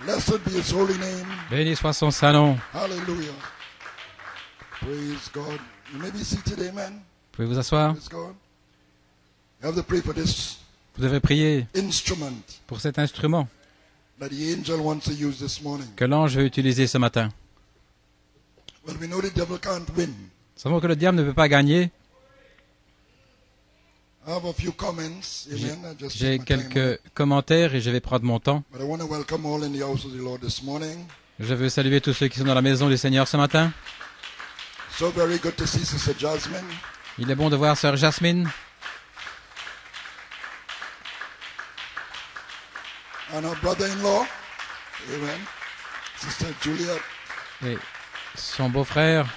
Blessed be his holy name. Béni soit son saint nom. Hallelujah. Praise God. You may be seated, amen. Pouvez vous asseoir. Praise God. You have to pray for this Vous devez prier instrument pour cet instrument that the angel wants to use this morning. que l'ange veut utiliser ce matin. Well, we know the devil can't win. Nous savons que le diable ne peut pas gagner. I have a few comments, amen. I just J'ai take my time. quelques commentaires et je vais prendre mon temps. But I want to welcome all in the house of the Lord this morning. Je veux saluer tous ceux qui sont dans la maison du Seigneur ce matin. So very good to see Sister Jasmine. Il est bon de voir sœur Jasmine And her brother-in-law, amen, Sister Julia. et son beau-frère.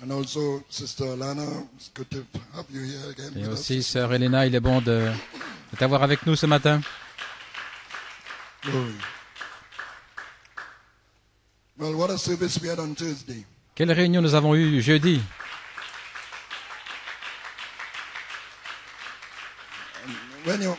And also Sister Lana. It's good to have you here again Et with aussi us. sœur Elena, il est bon de t'avoir avec nous ce matin. Glory. Well, what a service we had on Thursday. Quelle réunion nous avons eue jeudi?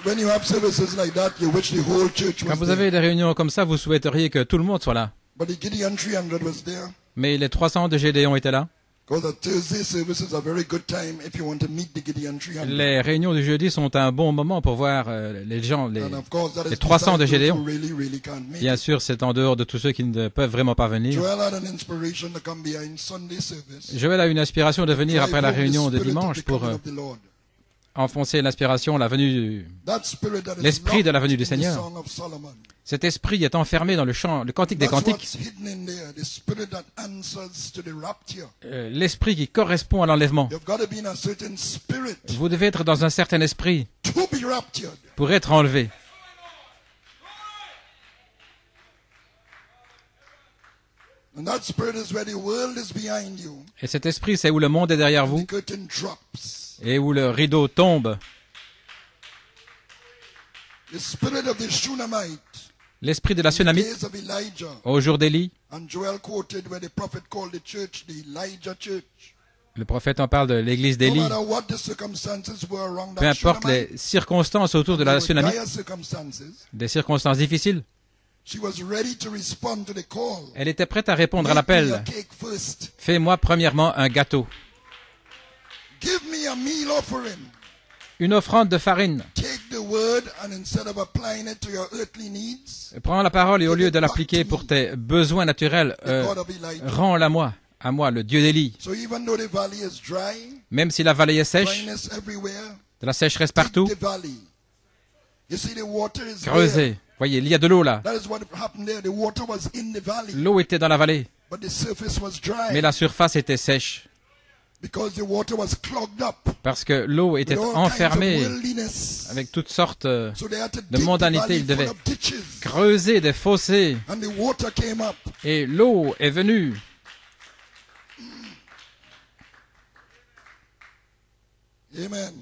When you have services like that, you wish the whole church Quand was vous there. avez des réunions comme ça, vous souhaiteriez que tout le monde soit là. But the Gideon 300 was there. Mais les 300 de Gédéon étaient là. Because the Thursday services are a very good time if you want to meet the Gideon 300. Les réunions du jeudi sont un bon moment pour voir les gens, And of course, that is les 300 de besides those Gédéon. who really can't make Bien it. sûr, c'est en dehors de tous ceux qui ne peuvent vraiment pas venir. Joel had an inspiration to come behind Sunday service. Joël a une inspiration de venir après la Drive home the réunion de spirit of dimanche the pour coming of the Lord. enfoncer l'inspiration, la venue, That spirit that is l'esprit de la venue du locked in the Seigneur. Song of Solomon. Cet esprit est enfermé dans le chant, le cantique des That's cantiques. what's hidden in there, the spirit that answers to the rapture. L'esprit qui correspond à l'enlèvement. You've got to be in a certain spirit Vous devez être dans un certain esprit to be raptured. pour être enlevé. And that spirit is where the world is behind you. Et cet esprit, c'est où le monde est derrière The vous curtain drops. et où le rideau tombe. The spirit of the Shunammite, L'esprit de la the Sunamite days of Elijah. au jour d'Élie. And Joel quoted where the prophet called the church the Elijah church. Le prophète en parle de l'église No d'Élie. matter what the circumstances were around Peu that importe Shunammite, les circonstances autour de they la were Sunamite, dire circumstances, des circonstances difficiles, she was ready to respond to the call. elle était prête à répondre à Make me a l'appel. cake first. Fais-moi premièrement un gâteau, Give me a meal offering. une offrande de farine. Take the word and instead of applying it to your earthly needs, Prends la parole et au lieu de l'appliquer pour tes besoins naturels, the God of Elijah. rends-la moi, à moi, le Dieu d'Élie. So even though the valley is dry, Même si la vallée est sèche, dryness everywhere, de la sécheresse dig partout, the valley. You see the water is there. creusez. Voyez, il y a de l'eau là. That is what happened there. The water was in the valley, L'eau était dans la vallée, but the surface was dry mais la surface était sèche, because the water was clogged up parce que l'eau était with all enfermée kinds of worldliness. avec toutes sortes So they had to de dig the mondanité. valley Ils full devaient of ditches, creuser des fossés and the water came up. et l'eau est venue. Amen.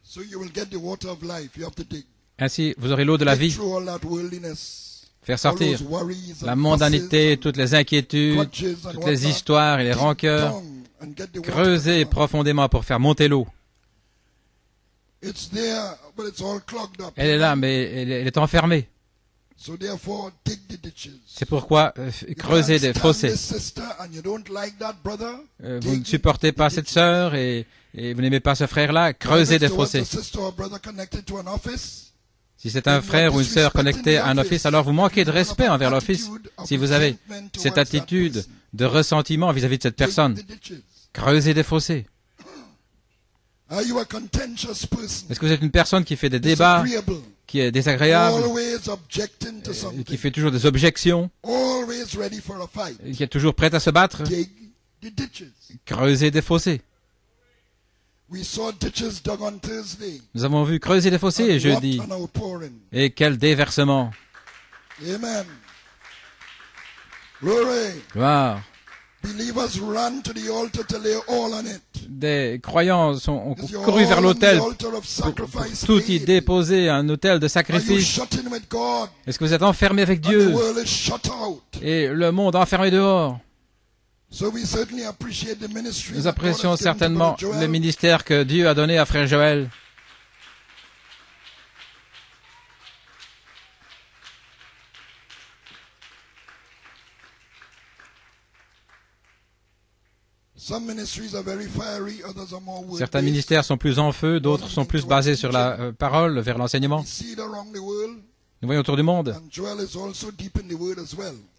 So you will get the water of life. You have to dig. Ainsi, vous aurez l'eau de la Dig vie, through all that worldliness, faire all sortir those worries la and mondanité, fusses toutes les inquiétudes, and grudges and toutes les whatnot. histoires et les Dig rancœurs. down and get the water Creusez to come up. profondément pour faire monter l'eau. It's there, but it's all clogged up. Elle est là, mais elle est enfermée. So therefore, dig the ditches. C'est pourquoi You creusez can't des stand fossés. this sister and you don't like that brother, Vous dig ne the supportez pas cette ditches. sœur et vous n'aimez pas ce frère-là, If creusez it's des towards fossés. a sister or brother connected to an office, Si c'est un frère ou une sœur connecté à un office, alors vous manquez de respect envers l'office. Si vous avez cette attitude de ressentiment vis-à-vis de cette dig personne, the ditches. creusez des fossés. Are you a contentious person? Est-ce que vous êtes une personne qui fait des débats, Disagreeable, qui est désagréable, always objecting to qui something, fait toujours des objections, always ready for a fight? qui est toujours prête à se battre? Dig the ditches. Creusez des fossés. We saw ditches dug on Thursday. Nous avons vu creuser des fossés And jeudi. what an outpouring. Et quel déversement. Amen. Glory. Gloire. Believers run to the altar to lay all on it. Des croyants ont Is your couru vers all on l'autel the altar of pour sacrifice tout y laid? déposer, un autel de Are you sacrifice. shut in with God? Est-ce que vous êtes enfermé avec And the Dieu world is shut out. et le monde enfermé dehors? So we certainly appreciate the ministry Nous that God has apprécions given to certainement Brother Joel. le ministère que Dieu a donné à frère Joël. Certains ministères sont plus en feu, d'autres sont plus basés sur la parole, vers l'enseignement. Nous voyons autour du monde.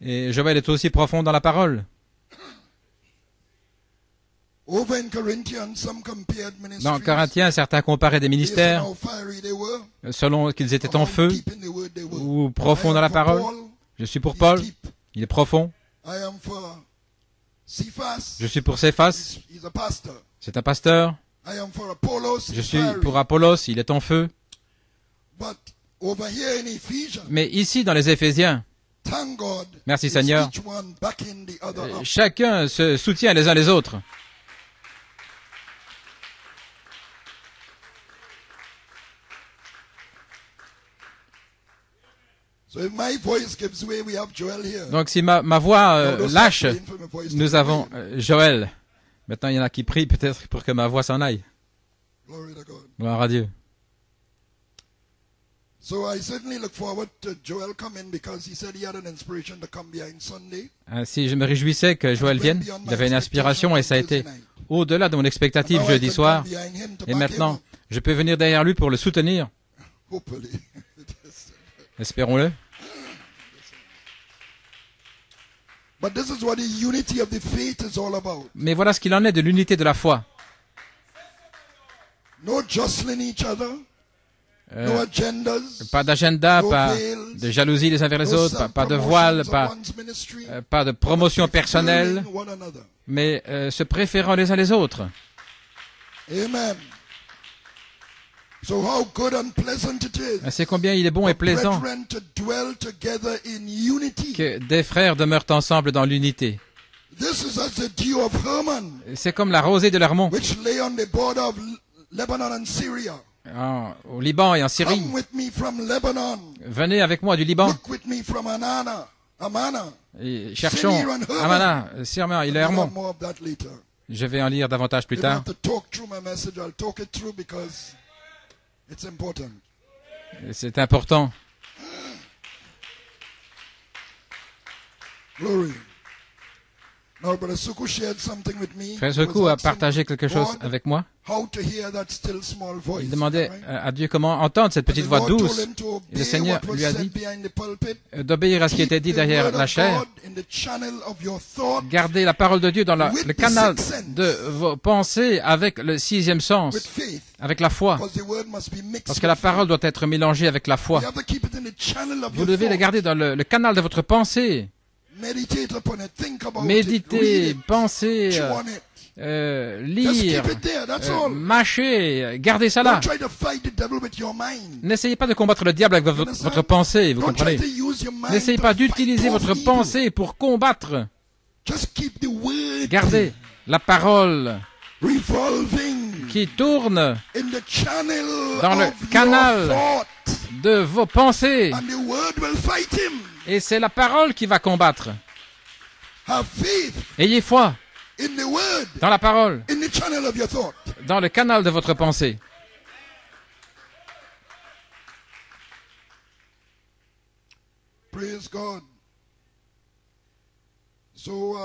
Et Joël est aussi profond dans la parole. Dans Corinthiens, certains comparaient des ministères selon qu'ils étaient en feu ou profonds dans la parole. Je suis pour Paul, il est profond. Je suis pour Céphas, c'est un pasteur. Je suis pour Apollos, il est en feu. Mais ici, dans les Éphésiens, merci Seigneur, chacun se soutient les uns les autres. Donc si ma voix lâche, nous avons Joël. Maintenant, il y en a qui prient peut-être pour que ma voix s'en aille. Gloire à Dieu. Ainsi, je me réjouissais que Joël vienne. Il avait une inspiration et ça a été au-delà de mon expectative jeudi soir. Et maintenant, je peux venir derrière lui pour le soutenir. Espérons-le. Mais voilà ce qu'il en est de l'unité de la foi. Pas d'agenda, pas de jalousie les uns vers les autres, pas de voile, pas de promotion personnelle, mais se préférant les uns les autres. Amen. C'est combien il est bon et plaisant que des frères demeurent ensemble dans l'unité. C'est comme la rosée de l'Hermon au Liban et en Syrie. Venez avec moi du Liban. Et cherchons Amana, Sirma, il est Hermon. Je vais en lire davantage plus tard. C'est important. Frère Suku a partagé quelque chose avec moi. Il demandait à Dieu comment entendre cette petite voix douce. Et le Seigneur lui a dit d'obéir à ce qui était dit derrière la chair. Gardez la parole de Dieu dans le canal de vos pensées avec le sixième sens, avec la foi. Parce que la parole doit être mélangée avec la foi. Vous devez la garder dans le canal de votre pensée. Méditer, penser, lire, mâcher, gardez ça là. N'essayez pas de combattre le diable avec votre pensée, vous comprenez? N'essayez pas d'utiliser votre pensée pour combattre. Gardez la parole qui tourne dans le canal de vos pensées. Et c'est la parole qui va combattre. Ayez foi dans la parole, dans le canal de votre pensée. Praise God. So,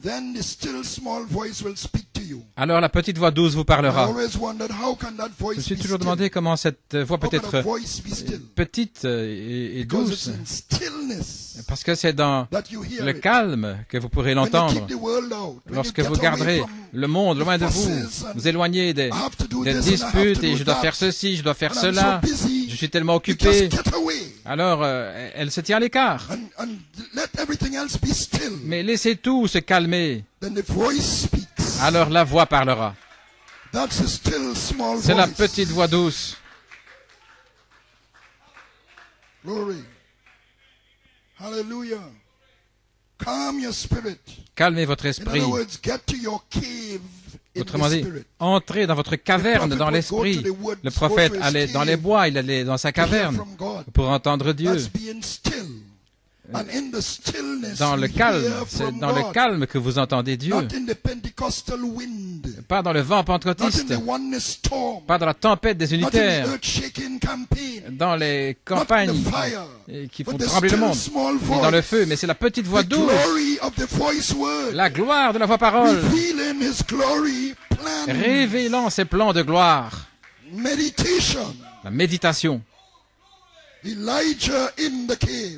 then the still small voice will speak to you. Alors la petite voix douce vous parlera. I always wondered how can that voice Je me suis be toujours still? demandé comment cette voix peut How can a être voice be still? petite et Because it's douce. in stillness Parce que c'est dans that you hear le it. calme que vous pourrez When you l'entendre. keep the world out, when Lorsque you vous get garderez away from le monde loin de vous, vous éloignez des disputes et je dois faire ceci, je dois faire cela, je suis tellement you occupé. just get away Alors elle se tient à l'écart. and let everything else be still. Mais laissez tout se calmer. Then the voice speaks. Alors la voix parlera. That's a still small C'est la voice. petite voix douce. Glory. Hallelujah. Calm your spirit. Calmez votre In esprit. other words, get to your cave in Autrement the dit, spirit. entrez dans votre caverne dans l'esprit. Le prophète allait dans les bois, il allait dans sa caverne From God. pour entendre Dieu. That's being still. dans le calme, c'est dans le calme que vous entendez Dieu. Pas dans le vent pentecôtiste, pas dans la tempête des unitaires, dans les campagnes qui font trembler le monde, ni dans le feu, mais c'est la petite voix douce, la gloire de la voix parole, révélant ses plans de gloire. La méditation.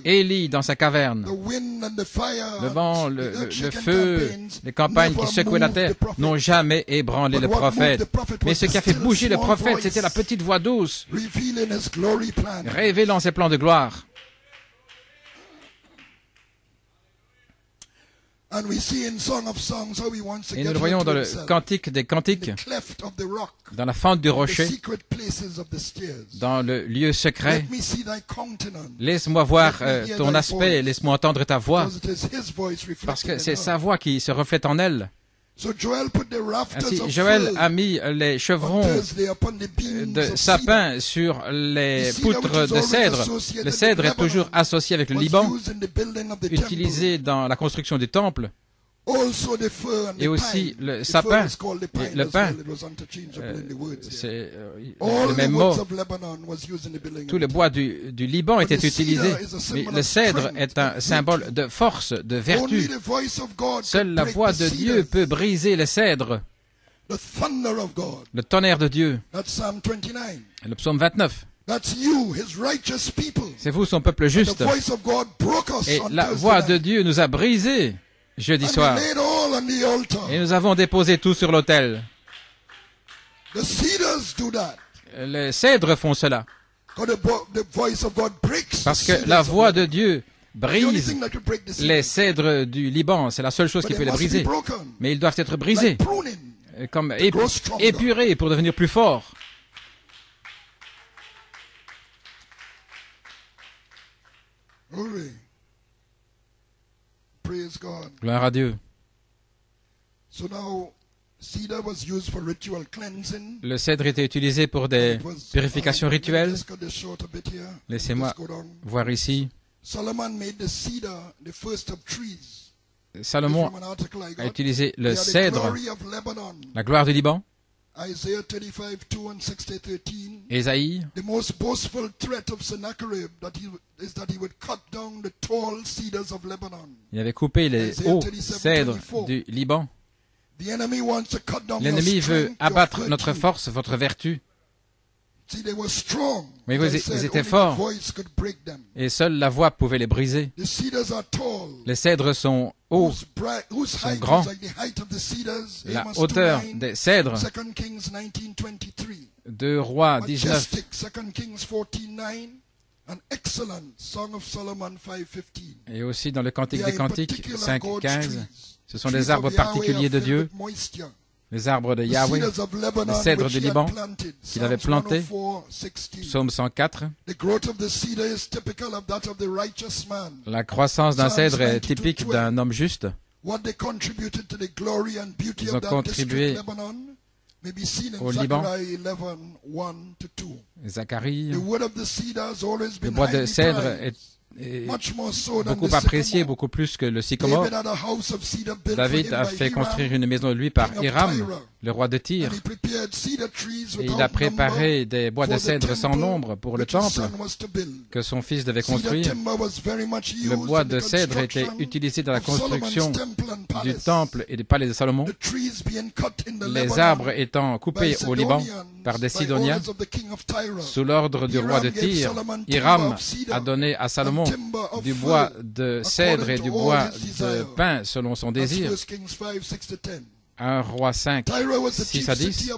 Élie dans sa caverne. Le vent, le feu, les campagnes qui secouaient la terre n'ont jamais ébranlé le prophète. Mais ce qui a fait bouger le prophète, c'était la petite voix douce, révélant ses plans de gloire. Et nous le voyons dans le Cantique des Cantiques, dans la fente du rocher, dans le lieu secret. Laisse-moi voir ton aspect, laisse-moi entendre ta voix, parce que c'est sa voix qui se reflète en elle. Ainsi, Joël a mis les chevrons de sapin sur les poutres de cèdre. Le cèdre est toujours associé avec le Liban, utilisé dans la construction du temple. Et aussi le sapin, le pin, c'est le même mot. Tout le bois du Liban était utilisé, mais le cèdre est un symbole de force, de vertu. Seule la voix de Dieu peut briser le cèdre, le tonnerre de Dieu. Le psaume 29. C'est vous, son peuple juste. Et la voix de Dieu nous a brisés jeudi soir. Et nous avons déposé tout sur l'autel. Les cèdres font cela. Parce que la voix de Dieu brise les cèdres du Liban. C'est la seule chose qui peut les briser. Mais ils doivent être brisés, comme épurés pour devenir plus forts. Gloire à Dieu. Le cèdre était utilisé pour des purifications rituelles. Laissez-moi voir ici. Salomon a utilisé le cèdre, la gloire du Liban. Ésaïe. Il avait coupé les hauts cèdres du Liban. L'ennemi veut abattre notre force, votre vertu. Mais ils étaient forts et seule la voix pouvait les briser. Les cèdres sont hauts, sont grands. La hauteur des cèdres, 2 Rois 19, et aussi dans le Cantique des Cantiques 5:15, ce sont des arbres particuliers de Dieu, les arbres de Yahweh, les cèdres du Liban qu'il avait plantés. Psaume 104. La croissance d'un cèdre est typique d'un homme juste. Ils ont contribué au Liban. Zacharie. Le bois de cèdre est beaucoup apprécié, beaucoup plus que le sycomore. David a fait construire une maison de lui par Hiram, le roi de Tyr. Et il a préparé des bois de cèdre sans nombre pour le temple que son fils devait construire. Le bois de cèdre était utilisé dans la construction du temple et du palais de Salomon. Les arbres étant coupés au Liban par des Sidoniens, sous l'ordre du roi de Tyr, Hiram a donné à Salomon du bois de cèdre et du bois de pin selon son désir. 1 Roi 5, 6 à 10.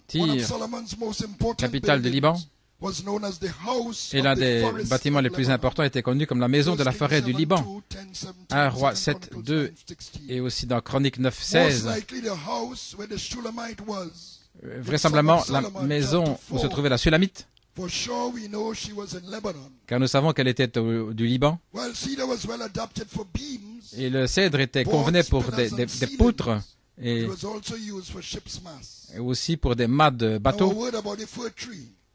Tyr, capitale du Liban, et l'un des bâtiments les plus importants était connu comme la maison de la forêt du Liban. 1 Roi 7, 2, et aussi dans Chronique 9, 16. Vraisemblablement la maison où se trouvait la Sulamite, car nous savons qu'elle était du Liban. Et le cèdre convenait pour des poutres et aussi pour des mâts de bateaux.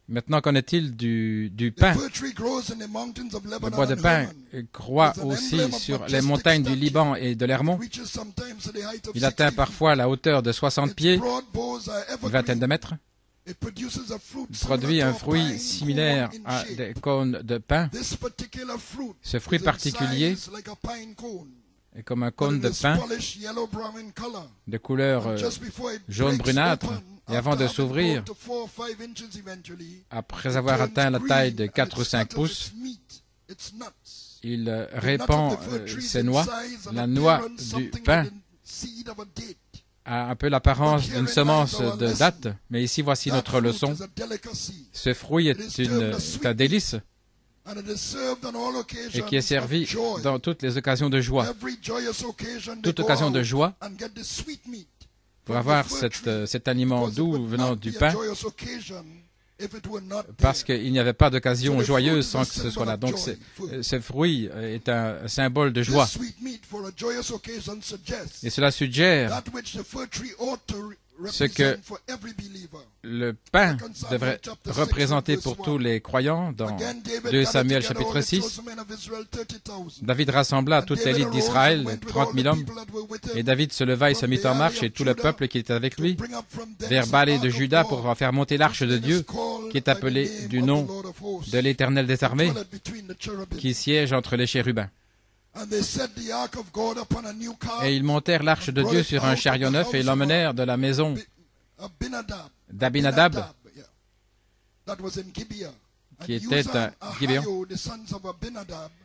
Maintenant, qu'en est-il du pin? Le bois de pin croît aussi sur les montagnes du Liban et de l'Hermon. Il atteint parfois la hauteur de 60 pieds, une vingtaine de mètres. Il produit un fruit similaire à des cônes de pin. Ce fruit particulier est comme un cône de pin de couleur jaune brunâtre. Et avant de s'ouvrir, après avoir atteint la taille de 4 ou 5 pouces, il répand ses noix. La noix du pin a un peu l'apparence d'une semence de date, mais ici voici notre leçon. Ce fruit est un délice et qui est servi dans toutes les occasions de joie. Toute occasion de joie, pour avoir cet aliment doux venant du pain, parce qu'il n'y avait pas d'occasion joyeuse sans que ce soit là. Donc ce fruit est un symbole de joie. Et cela suggère ce que le pain devrait représenter pour tous les croyants. Dans 2 Samuel chapitre 6, David rassembla toute l'élite d'Israël, 30 000 hommes, et David se leva et se mit en marche, et tout le peuple qui était avec lui, vers Balé de Juda, pour en faire monter l'arche de Dieu, qui est appelée du nom de l'Éternel des armées, qui siège entre les chérubins. Et ils montèrent l'arche de Dieu sur un chariot neuf et l'emmenèrent de la maison d'Abinadab, qui était à Gibeon.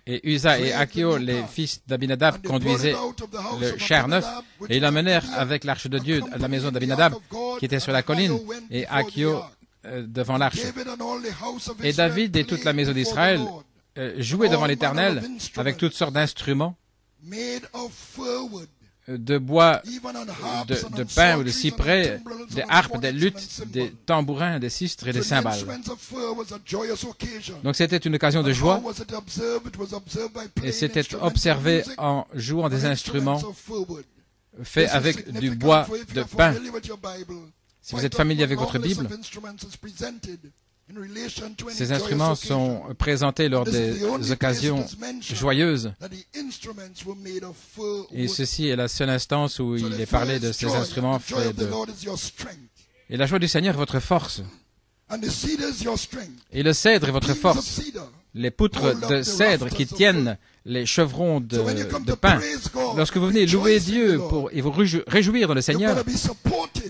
Et Uza et Achio, les fils d'Abinadab, conduisaient le char neuf et ils l'emmenèrent avec l'arche de Dieu à la maison d'Abinadab, qui était sur la colline, et Achio devant l'arche. Et David et toute la maison d'Israël jouaient devant l'Éternel avec toutes sortes d'instruments de bois, de pin ou de cyprès, des harpes, des luttes, des tambourins, des sistres et des cymbales. Donc c'était une occasion de joie et c'était observé en jouant des instruments faits avec du bois de pin. Si vous êtes familier avec votre Bible, ces instruments sont présentés lors des occasions joyeuses. Et ceci est la seule instance où il est parlé de ces instruments faits de... Et la joie du Seigneur est votre force. Et le cèdre est votre force. Les poutres de cèdre qui tiennent les chevrons de pin. Lorsque vous venez louer Dieu et vous réjouir dans le Seigneur,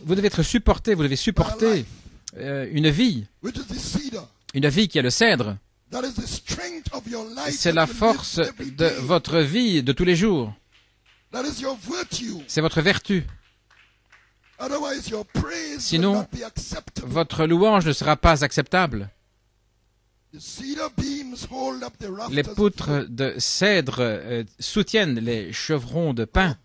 vous devez être supporté, vous devez supporter une vie qui est le cèdre. C'est la force de votre vie de tous les jours. C'est votre vertu. Sinon, votre louange ne sera pas acceptable. Les poutres de cèdre soutiennent les chevrons de pin.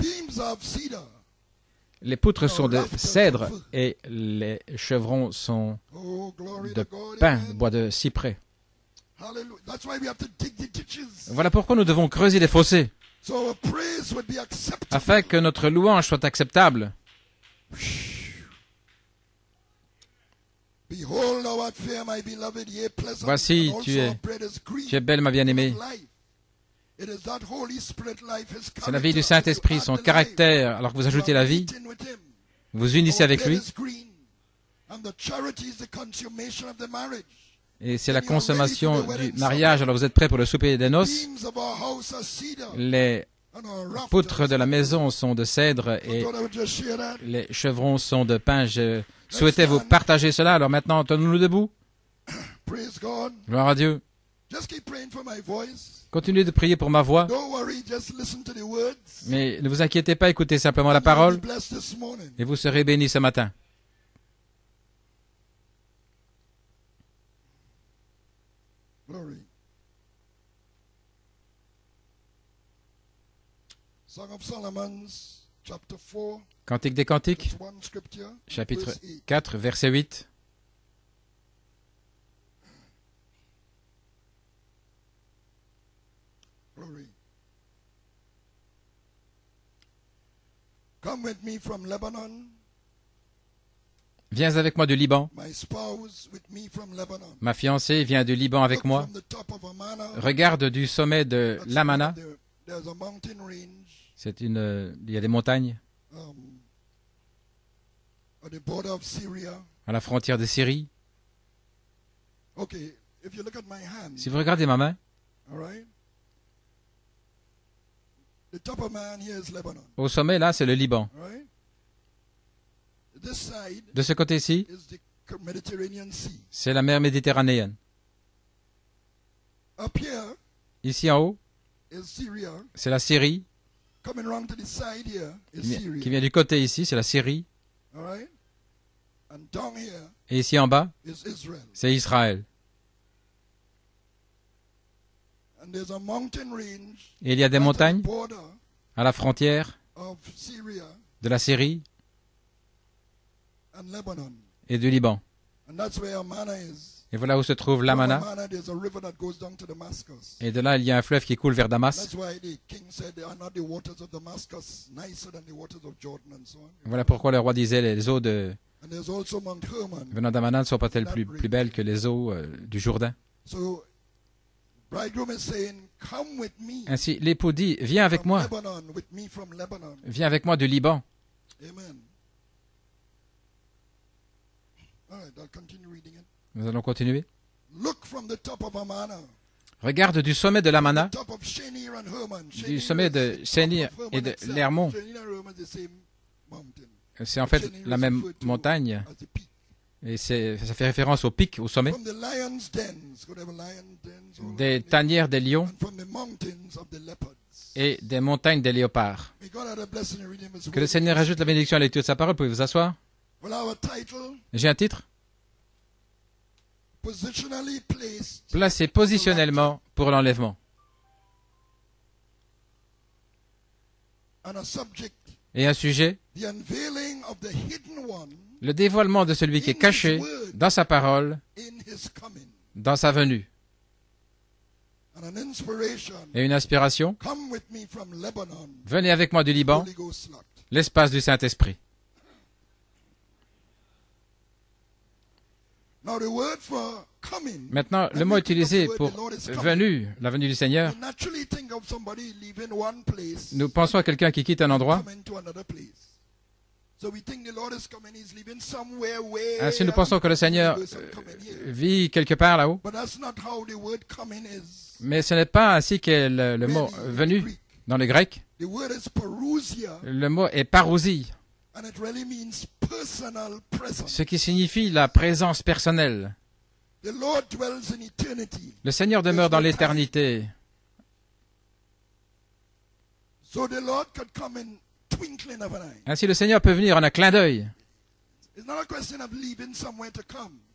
Les poutres sont de cèdre et les chevrons sont de pin, de bois de cyprès. Voilà pourquoi nous devons creuser des fossés, afin que notre louange soit acceptable. Voici, tu es belle, ma bien-aimée. C'est la vie du Saint-Esprit, son caractère, alors que vous ajoutez la vie, vous unissez avec lui, et c'est la consommation du mariage, alors vous êtes prêts pour le souper des noces. Les poutres de la maison sont de cèdre et les chevrons sont de pin. Je souhaitais vous partager cela, alors maintenant, tenons-nous debout. Gloire à Dieu. Continuez de prier pour ma voix. Mais ne vous inquiétez pas, écoutez simplement la parole et vous serez bénis ce matin. Cantique des Cantiques, chapitre 4, verset 8. viens avec moi du Liban. Ma fiancée vient du Liban avec moi. Regarde du sommet de l'Amana. Il y a des montagnes à la frontière de Syrie. Si vous regardez ma main, au sommet, là, c'est le Liban. De ce côté-ci, c'est la mer Méditerranéenne. Ici en haut, c'est la Syrie. Qui vient du côté ici, c'est la Syrie. Et ici en bas, c'est Israël. Et il y a des montagnes à la frontière de la Syrie et du Liban. Et voilà où se trouve l'Amana. Et de là, il y a un fleuve qui coule vers Damas. Voilà pourquoi le roi disait les eaux venant d'Amana ne sont pas-elles plus belles que les eaux du Jourdain. Ainsi, l'époux dit, viens avec moi. Viens avec moi du Liban. Nous allons continuer. Regarde du sommet de l'Amana, du sommet de Shénir et de l'Hermon. C'est en fait la même montagne. Et ça fait référence au pic, au sommet. Des tanières des lions et des montagnes des léopards. Que le Seigneur ajoute la bénédiction à la lecture de sa parole. Pouvez vous asseoir? J'ai un titre. Placé positionnellement pour l'enlèvement. Et un sujet, le dévoilement de celui qui est caché dans sa parole, dans sa venue. Et une inspiration, venez avec moi du Liban, l'espace du Saint-Esprit. Maintenant, le mot utilisé pour venue, la venue du Seigneur, nous pensons à quelqu'un qui quitte un endroit. Ainsi, nous pensons que le Seigneur vit quelque part là-haut. Mais ce n'est pas ainsi qu'est le mot venu dans le grec. Le mot est parousie, ce qui signifie la présence personnelle. Le Seigneur demeure dans l'éternité. Ainsi, le Seigneur peut venir en un clin d'œil.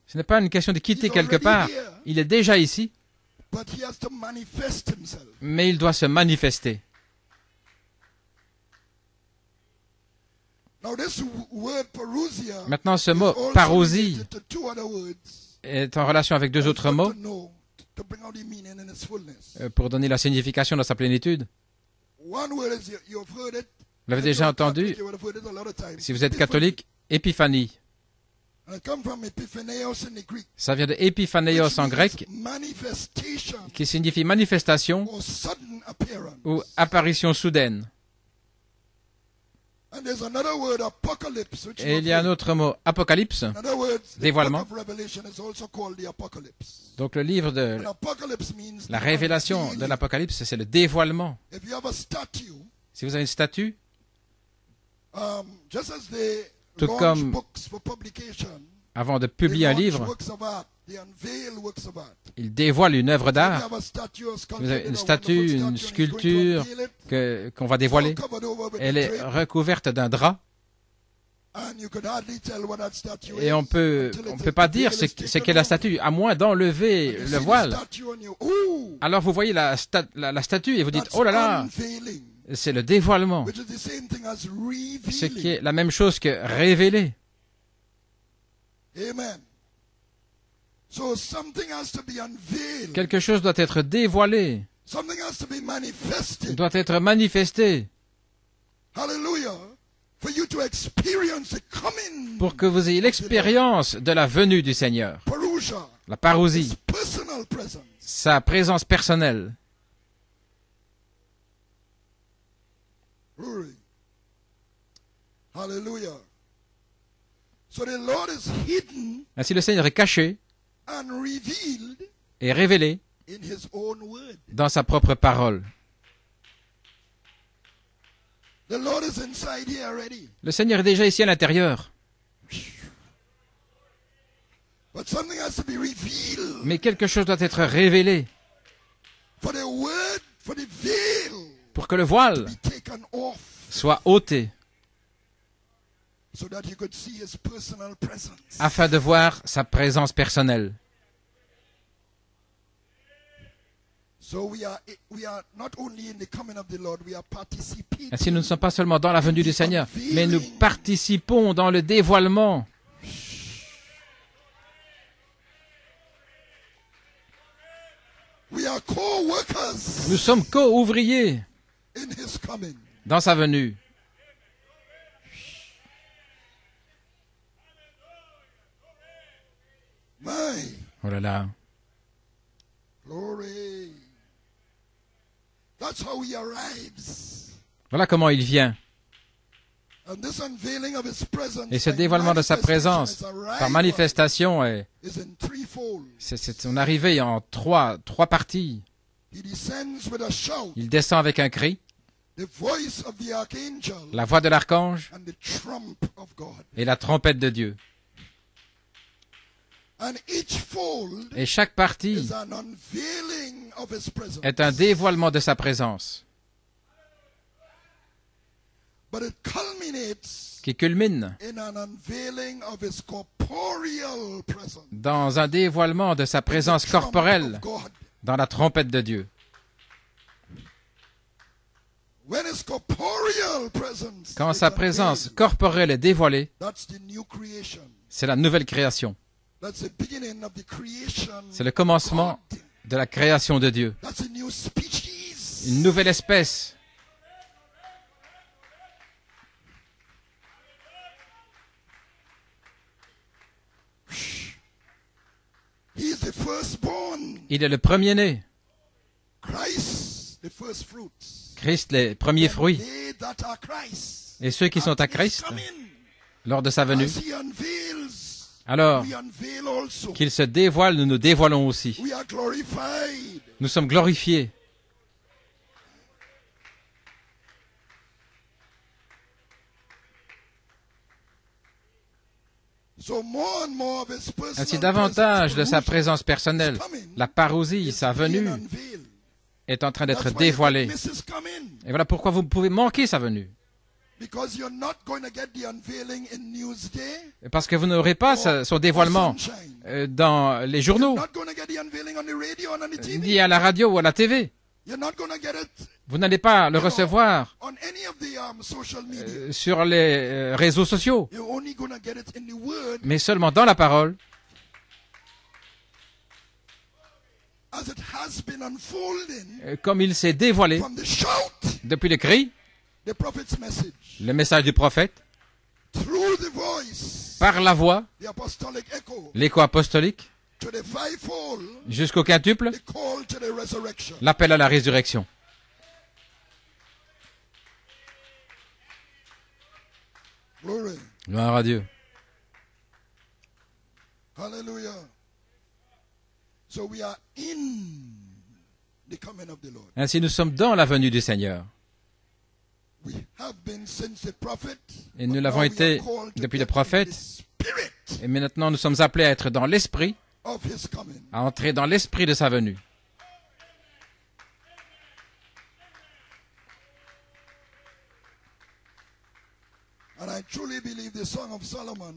Ce n'est pas une question de quitter quelque part. Il est déjà ici, mais il doit se manifester. Maintenant, ce mot parousie est en relation avec deux autres mots pour donner la signification dans sa plénitude. Vous l'avez déjà entendu, si vous êtes catholique, épiphanie. Ça vient de épiphanéos en grec, qui signifie manifestation ou apparition soudaine. Et il y a un autre mot, apocalypse, dévoilement. Donc le livre de la révélation de l'Apocalypse, c'est le dévoilement. Si vous avez une statue, tout comme avant de publier un livre, il dévoile une œuvre d'art. Vous avez une statue, une sculpture qu'on va dévoiler. Elle est recouverte d'un drap. Et on peut pas dire ce qu'est la statue, à moins d'enlever le voile. Alors vous voyez la statue et vous dites, oh là là, c'est le dévoilement. Ce qui est la même chose que révéler. Quelque chose doit être dévoilé. Doit être manifesté. pour que vous ayez l'expérience de la venue du Seigneur. La parousie, sa présence personnelle. Ainsi le Seigneur est caché et révélé dans sa propre parole. Le Seigneur est déjà ici à l'intérieur. Mais quelque chose doit être révélé pour que le voile soit ôté afin de voir sa présence personnelle. Ainsi, nous ne sommes pas seulement dans la venue du Seigneur, mais nous participons dans le dévoilement. Nous sommes co-ouvriers dans sa venue. Oh là là. Voilà comment il vient. Et ce dévoilement de sa présence, par manifestation, c'est son arrivée en trois parties. Il descend avec un cri, la voix de l'archange et la trompette de Dieu. Et chaque partie est un dévoilement de sa présence, qui culmine dans un dévoilement de sa présence corporelle dans la trompette de Dieu. Quand sa présence corporelle est dévoilée, c'est la nouvelle création. C'est le commencement de la création de Dieu. Une nouvelle espèce. Il est le premier-né. Christ, les premiers fruits. Et ceux qui sont à Christ, lors de sa venue, alors qu'il se dévoile, nous nous dévoilons aussi. Nous sommes glorifiés. Ainsi, davantage de sa présence personnelle, la parousie, sa venue, est en train d'être dévoilée. Et voilà pourquoi vous pouvez manquer sa venue. Parce que vous n'aurez pas son dévoilement dans les journaux, ni à la radio ou à la TV. Vous n'allez pas le recevoir sur les réseaux sociaux, mais seulement dans la parole, comme il s'est dévoilé depuis le cri, le message du prophète, par la voix, l'écho apostolique, jusqu'au quintuple, l'appel à la résurrection. Gloire à Dieu. Ainsi, nous sommes dans la venue du Seigneur. Et nous l'avons été depuis le prophète. Et maintenant, nous sommes appelés à être dans l'esprit, à entrer dans l'esprit de sa venue.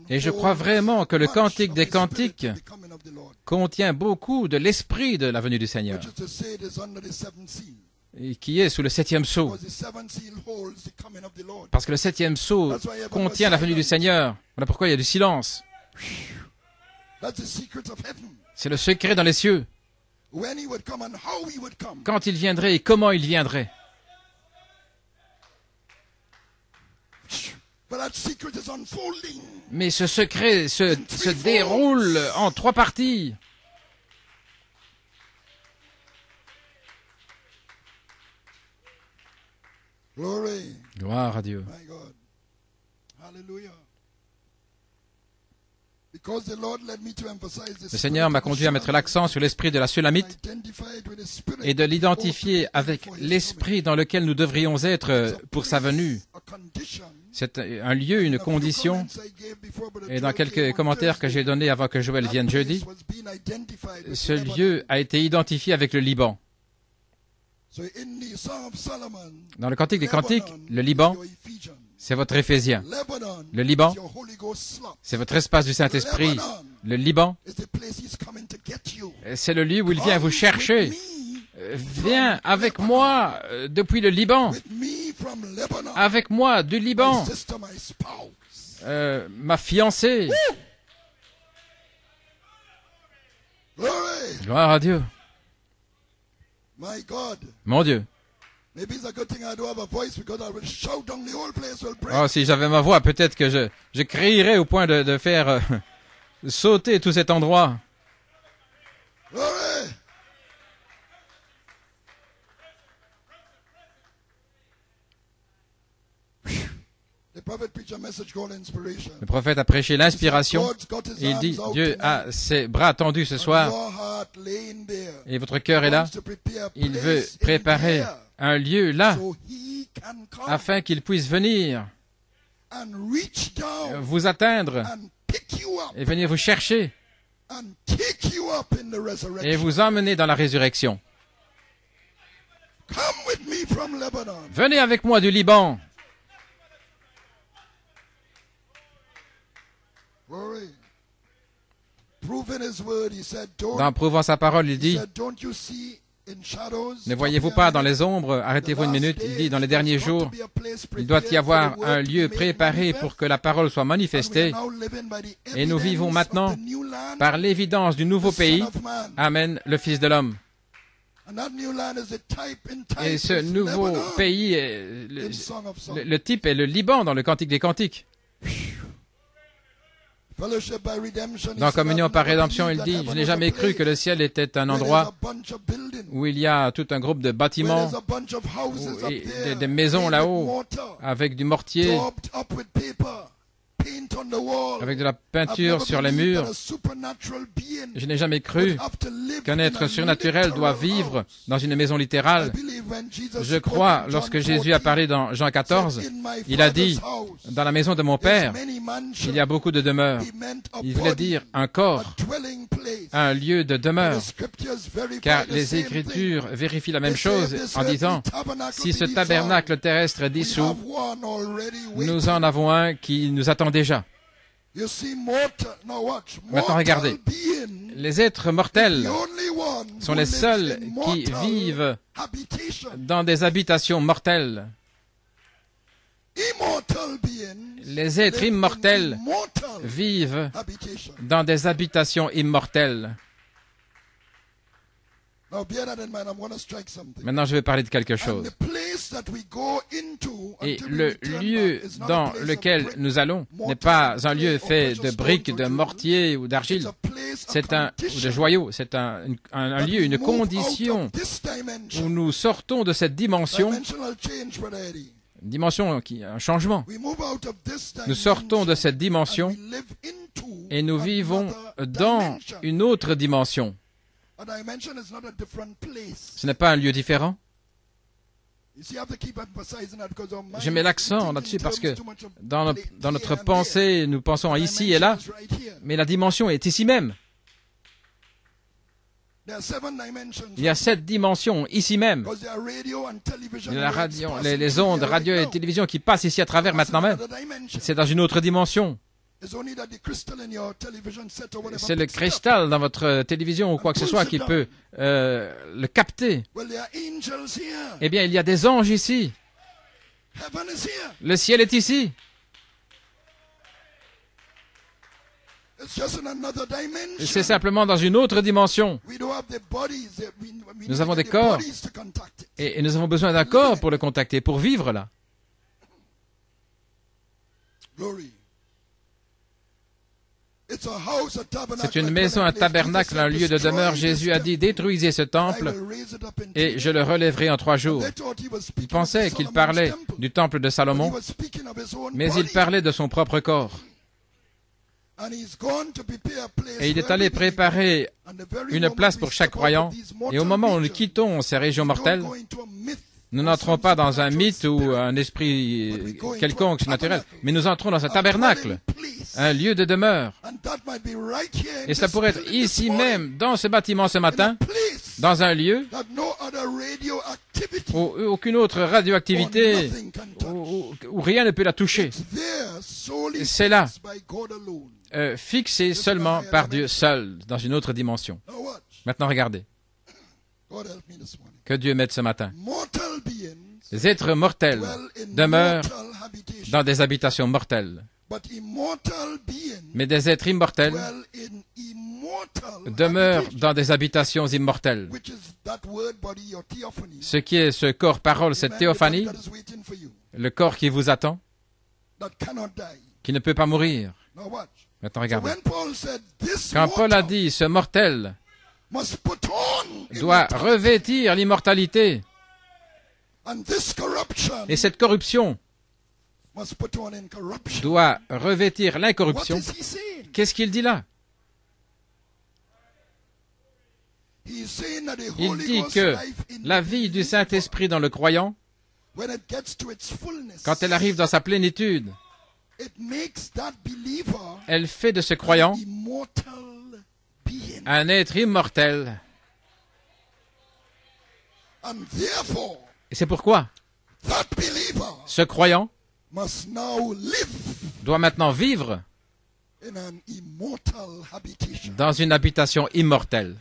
Et je crois vraiment que le Cantique des Cantiques contient beaucoup de l'esprit de la venue du Seigneur, et qui est sous le 7e sceau. Parce que le 7e sceau contient la venue du Seigneur. Voilà pourquoi il y a du silence. C'est le secret dans les cieux. Quand il viendrait et comment il viendrait. Mais ce secret se déroule en 3 parties. Gloire à Dieu. Le Seigneur m'a conduit à mettre l'accent sur l'esprit de la Sulamite et de l'identifier avec l'esprit dans lequel nous devrions être pour sa venue. C'est un lieu, une condition. Et dans quelques commentaires que j'ai donnés avant que Joël vienne jeudi, ce lieu a été identifié avec le Liban. Dans le Cantique des Cantiques, le Liban, c'est votre Éphésien. Le Liban, c'est votre espace du Saint-Esprit. Le Liban, c'est le lieu où il vient vous chercher. Viens avec moi depuis le Liban. Avec moi du Liban. Ma fiancée. Gloire à Dieu. Mon Dieu. Oh, si j'avais ma voix, peut-être que je crierais au point de faire sauter tout cet endroit. Le prophète a prêché l'inspiration. Il dit, Dieu a ses bras tendus ce soir et votre cœur est là. Il veut préparer un lieu là afin qu'il puisse venir vous atteindre et venir vous chercher et vous emmener dans la résurrection. Venez avec moi du Liban. Dans prouvant sa parole, il dit, ne voyez-vous pas dans les ombres, arrêtez-vous une minute, il dit, dans les derniers jours, il doit y avoir un lieu préparé pour que la parole soit manifestée, et nous vivons maintenant par l'évidence du nouveau pays, Amen, le Fils de l'homme. Et ce nouveau pays, le type est le Liban dans le Cantique des Cantiques. Dans Communion par rédemption, il dit, je n'ai jamais cru que le ciel était un endroit où il y a tout un groupe de bâtiments, et des maisons là-haut, avec du mortier, avec de la peinture sur les murs. Je n'ai jamais cru qu'un être surnaturel doit vivre dans une maison littérale. Je crois, lorsque Jésus a parlé dans Jean 14, il a dit, dans la maison de mon Père, il y a beaucoup de demeures. Il voulait dire un corps, un lieu de demeure. Car les Écritures vérifient la même chose en disant, si ce tabernacle terrestre est dissous, nous en avons un qui nous attend déjà. Maintenant, regardez. Les êtres mortels sont les seuls qui vivent dans des habitations mortelles. Les êtres immortels vivent dans des habitations immortelles. Maintenant, je vais parler de quelque chose. Et le lieu dans lequel nous allons n'est pas un lieu fait de briques, de mortier ou d'argile, ou de joyaux. C'est un lieu, une condition où nous sortons de cette dimension, une dimension qui a un changement. Nous sortons de cette dimension et nous vivons dans une autre dimension. Ce n'est pas un lieu différent. Je mets l'accent là-dessus parce que dans notre pensée, nous pensons à ici et là, mais la dimension est ici même. Il y a 7 dimensions ici même. Il y a la radio, les ondes, radio et télévision qui passent ici à travers maintenant même. C'est dans une autre dimension. C'est le cristal dans votre télévision ou quoi que ce soit qui peut le capter. Eh bien, il y a des anges ici. Le ciel est ici. C'est simplement dans une autre dimension. Nous avons des corps et nous avons besoin d'un corps pour le contacter, pour vivre là. C'est une maison, un tabernacle, un lieu de demeure. Jésus a dit, détruisez ce temple et je le relèverai en 3 jours. Il pensait qu'il parlait du temple de Salomon, mais il parlait de son propre corps. Et il est allé préparer une place pour chaque croyant. Et au moment où nous quittons ces régions mortelles, nous n'entrons pas dans un mythe ou un esprit quelconque naturel, mais nous entrons dans un tabernacle, un lieu de demeure. Et cela pourrait être ici même, dans ce bâtiment ce matin, dans un lieu où aucune autre radioactivité, où rien ne peut la toucher. C'est là, fixé seulement par Dieu seul, dans une autre dimension. Maintenant, regardez. Que Dieu m'aide ce matin. Les êtres mortels demeurent dans des habitations mortelles. Mais des êtres immortels demeurent dans des habitations immortelles. Ce qui est ce corps parole, cette théophanie, le corps qui vous attend, qui ne peut pas mourir. Maintenant, regardez. Quand Paul a dit, ce mortel doit revêtir l'immortalité, et cette corruption doit revêtir l'incorruption. Qu'est-ce qu'il dit là? Il dit que la vie du Saint-Esprit dans le croyant, quand elle arrive dans sa plénitude, elle fait de ce croyant un être immortel. Et c'est pourquoi ce croyant doit maintenant vivre dans une habitation immortelle.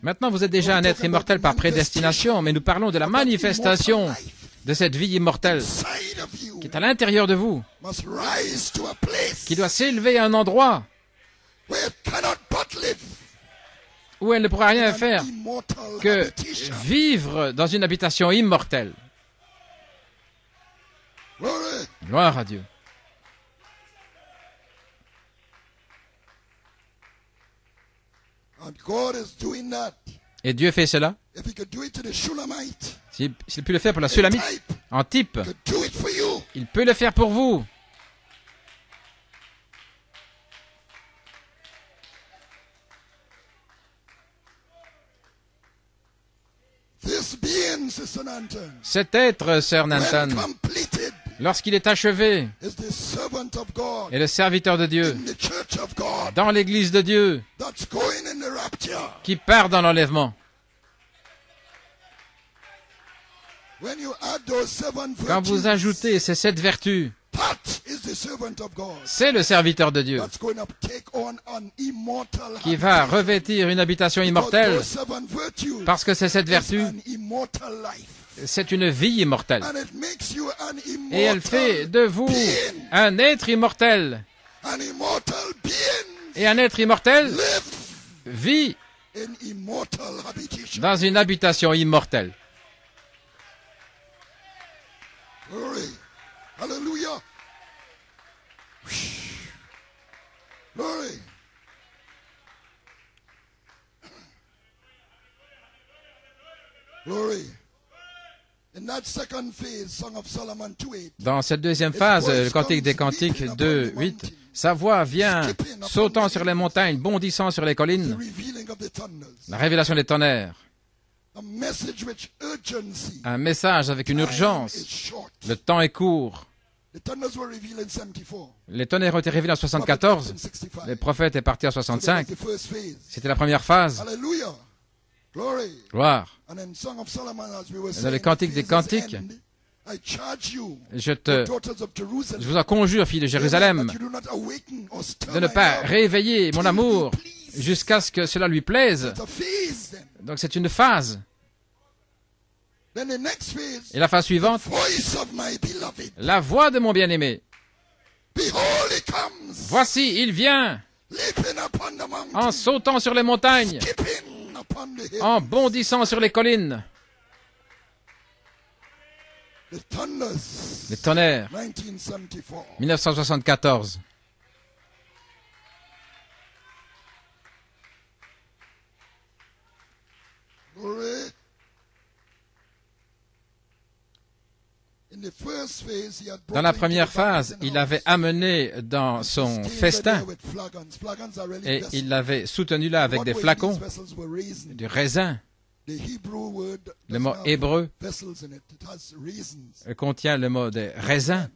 Maintenant, vous êtes déjà un être immortel par prédestination, mais nous parlons de la manifestation de cette vie immortelle qui est à l'intérieur de vous, qui doit s'élever à un endroit où elle ne pourra rien faire que vivre dans une habitation immortelle. Gloire à Dieu. Et Dieu fait cela. S'il peut le faire pour la Sulamite, en type, il peut le faire pour vous. Cet être, sœur Nanton, lorsqu'il est achevé, est le serviteur de Dieu dans l'église de Dieu qui part dans l'enlèvement. Quand vous ajoutez ces 7 vertus, c'est le serviteur de Dieu qui va revêtir une habitation immortelle parce que ces 7 vertus, c'est une vie immortelle. Et elle fait de vous un être immortel. Et un être immortel vit dans une habitation immortelle. Hallelujah. Glory. Glory. Dans cette deuxième phase, le Cantique des Cantiques 2:8, sa voix vient sautant sur les montagnes, bondissant sur les collines, la révélation des tonnerres. Un message avec une urgence. Le temps est court. Les tonnerres ont été révélés en 74. Les prophètes est parti en 65. C'était la première phase. Gloire. Dans les Cantiques des Cantiques, je vous en conjure, filles de Jérusalem, de ne pas réveiller mon amour jusqu'à ce que cela lui plaise. Donc c'est une phase. Et la phase suivante, la voix de mon bien-aimé. Voici, il vient, en sautant sur les montagnes, en bondissant sur les collines. Les tonnerres, 1974. Dans la première phase, il avait amené dans son festin et il l'avait soutenu là avec des flacons, du raisin. Le mot hébreu contient le mot de raisin.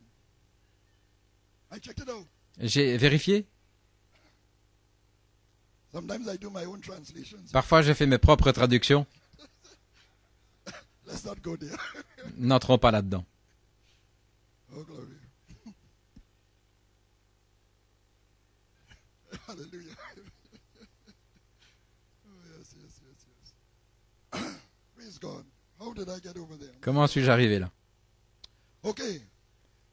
J'ai vérifié. Parfois, je fais mes propres traductions. N'entrons pas là-dedans. Oh, glory. Hallelujah. Oh, yes, yes, yes, yes. Praise God. How did I get over there? Comment suis-je arrivé là? Okay.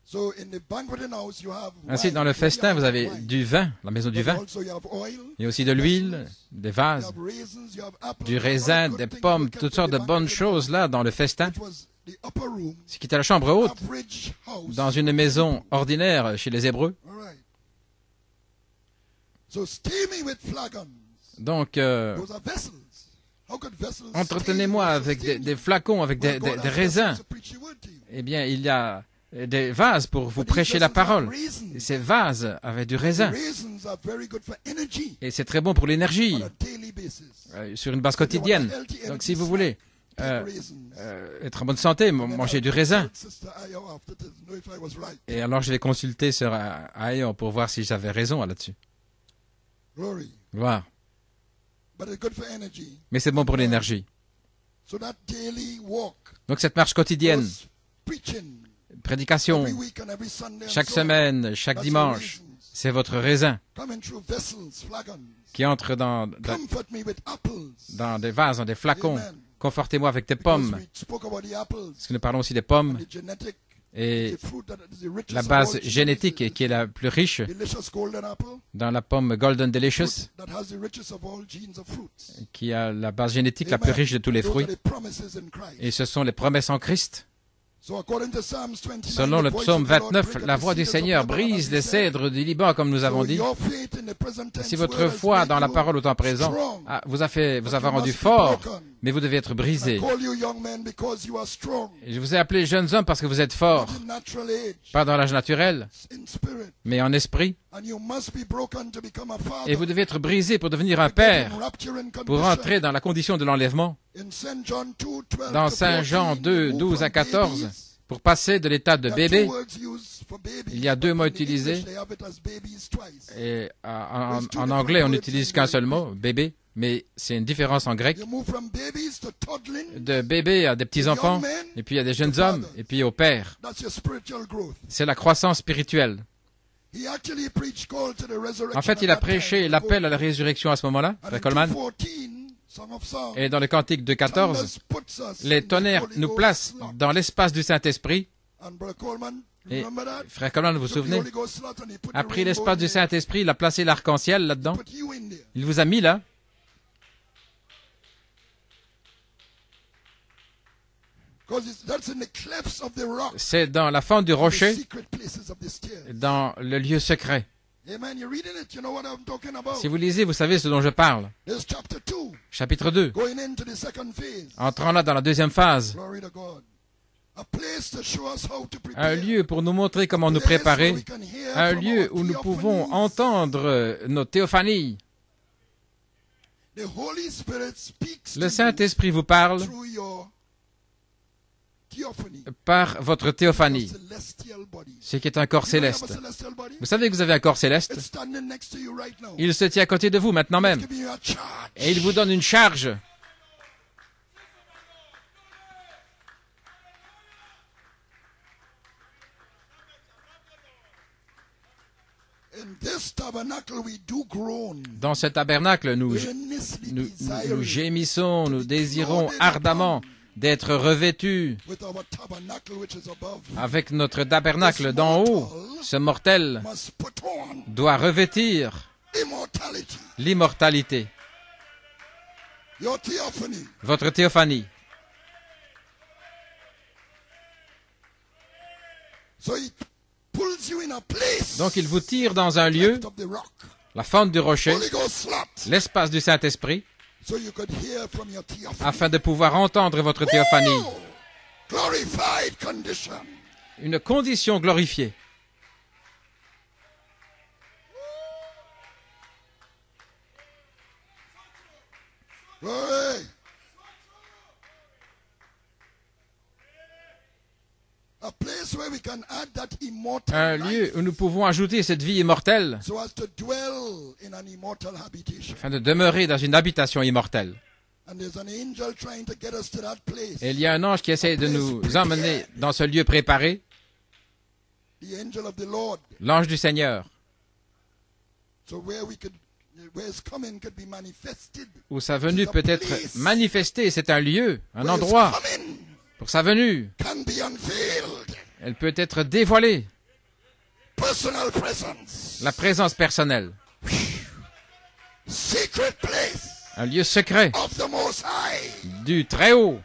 So in the banqueting house you have Ainsi, dans le festin, vous avez du vin, la maison du vin. Il y a aussi de l'huile, des vases, du raisin, des pommes, toutes sortes de bonnes choses là dans le festin. Ce qui était la chambre haute, dans une maison ordinaire chez les Hébreux. Donc, entretenez-moi avec des flacons, avec des raisins. Eh bien, il y a des vases pour vous prêcher la parole. Et ces vases avaient du raisin. Et c'est très bon pour l'énergie, sur une base quotidienne. Donc, si vous voulez être en bonne santé, manger du raisin. Et alors, je vais consulter Sœur Ayon pour voir si j'avais raison là-dessus. Gloire. Mais c'est bon pour l'énergie. Donc, cette marche quotidienne, prédication, chaque semaine, chaque dimanche, c'est votre raisin qui entre dans des vases, dans des flacons. Confortez-moi avec des pommes. Parce que nous parlons aussi des pommes et la base génétique qui est la plus riche dans la pomme Golden Delicious, qui a la base génétique la plus riche de tous les fruits. Et ce sont les promesses en Christ. Selon le psaume 29, la voix du Seigneur brise les cèdres du Liban, comme nous avons dit. Si votre foi dans la parole au temps présent vous avez rendu fort, mais vous devez être brisé. Et je vous ai appelé jeunes hommes parce que vous êtes forts, pas dans l'âge naturel, mais en esprit. Et vous devez être brisé pour devenir un père, pour entrer dans la condition de l'enlèvement. Dans Saint Jean 2, 12 à 14, pour passer de l'état de bébé, il y a deux mots utilisés. Et en anglais, on n'utilise qu'un seul mot, bébé, mais c'est une différence en grec. De bébé à des petits-enfants, et puis à des jeunes hommes, et puis au père. C'est la croissance spirituelle. En fait, il a prêché l'appel à la résurrection à ce moment-là, Frère Coleman. Et dans le Cantique de 14, les tonnerres nous placent dans l'espace du Saint-Esprit. Et Frère Coleman, vous vous souvenez, a pris l'espace du Saint-Esprit, il a placé l'arc-en-ciel là-dedans. Il vous a mis là. C'est dans la fente du rocher, dans le lieu secret. Si vous lisez, vous savez ce dont je parle. Chapitre 2. Entrant là dans la deuxième phase. Un lieu pour nous montrer comment nous préparer. Un lieu où nous pouvons entendre nos théophanies. Le Saint-Esprit vous parle par votre théophanie, ce qui est un corps céleste. Vous savez que vous avez un corps céleste. Il se tient à côté de vous maintenant même. Et il vous donne une charge. Dans ce tabernacle, nous gémissons, nous désirons ardemment d'être revêtu avec notre tabernacle d'en haut, ce mortel doit revêtir l'immortalité, votre théophanie. Donc il vous tire dans un lieu, la fente du rocher, l'espace du Saint-Esprit, afin de pouvoir entendre votre théophanie. Une condition glorifiée. Un lieu où nous pouvons ajouter cette vie immortelle afin de demeurer dans une habitation immortelle. Et il y a un ange qui essaie de nous emmener dans ce lieu préparé, l'ange du Seigneur, où sa venue peut être manifestée. C'est un lieu, un endroit pour sa venue. Elle peut être dévoilée. La présence personnelle. Un lieu secret du Très-Haut.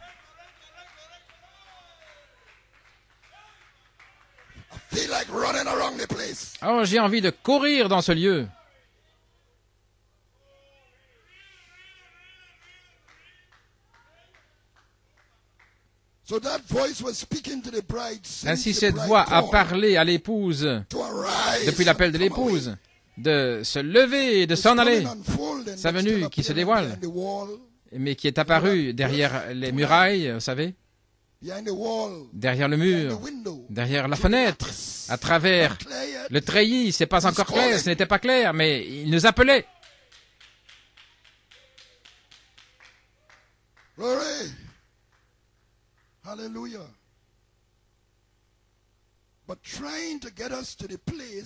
Oh, j'ai envie de courir dans ce lieu. Ainsi, cette voix a parlé à l'épouse, depuis l'appel de l'épouse, de se lever et de s'en aller. Sa venue qui se dévoile, mais qui est apparue derrière les murailles, vous savez, derrière le mur, derrière la fenêtre, à travers le treillis. C'est pas encore clair, ce n'était pas clair, mais il nous appelait.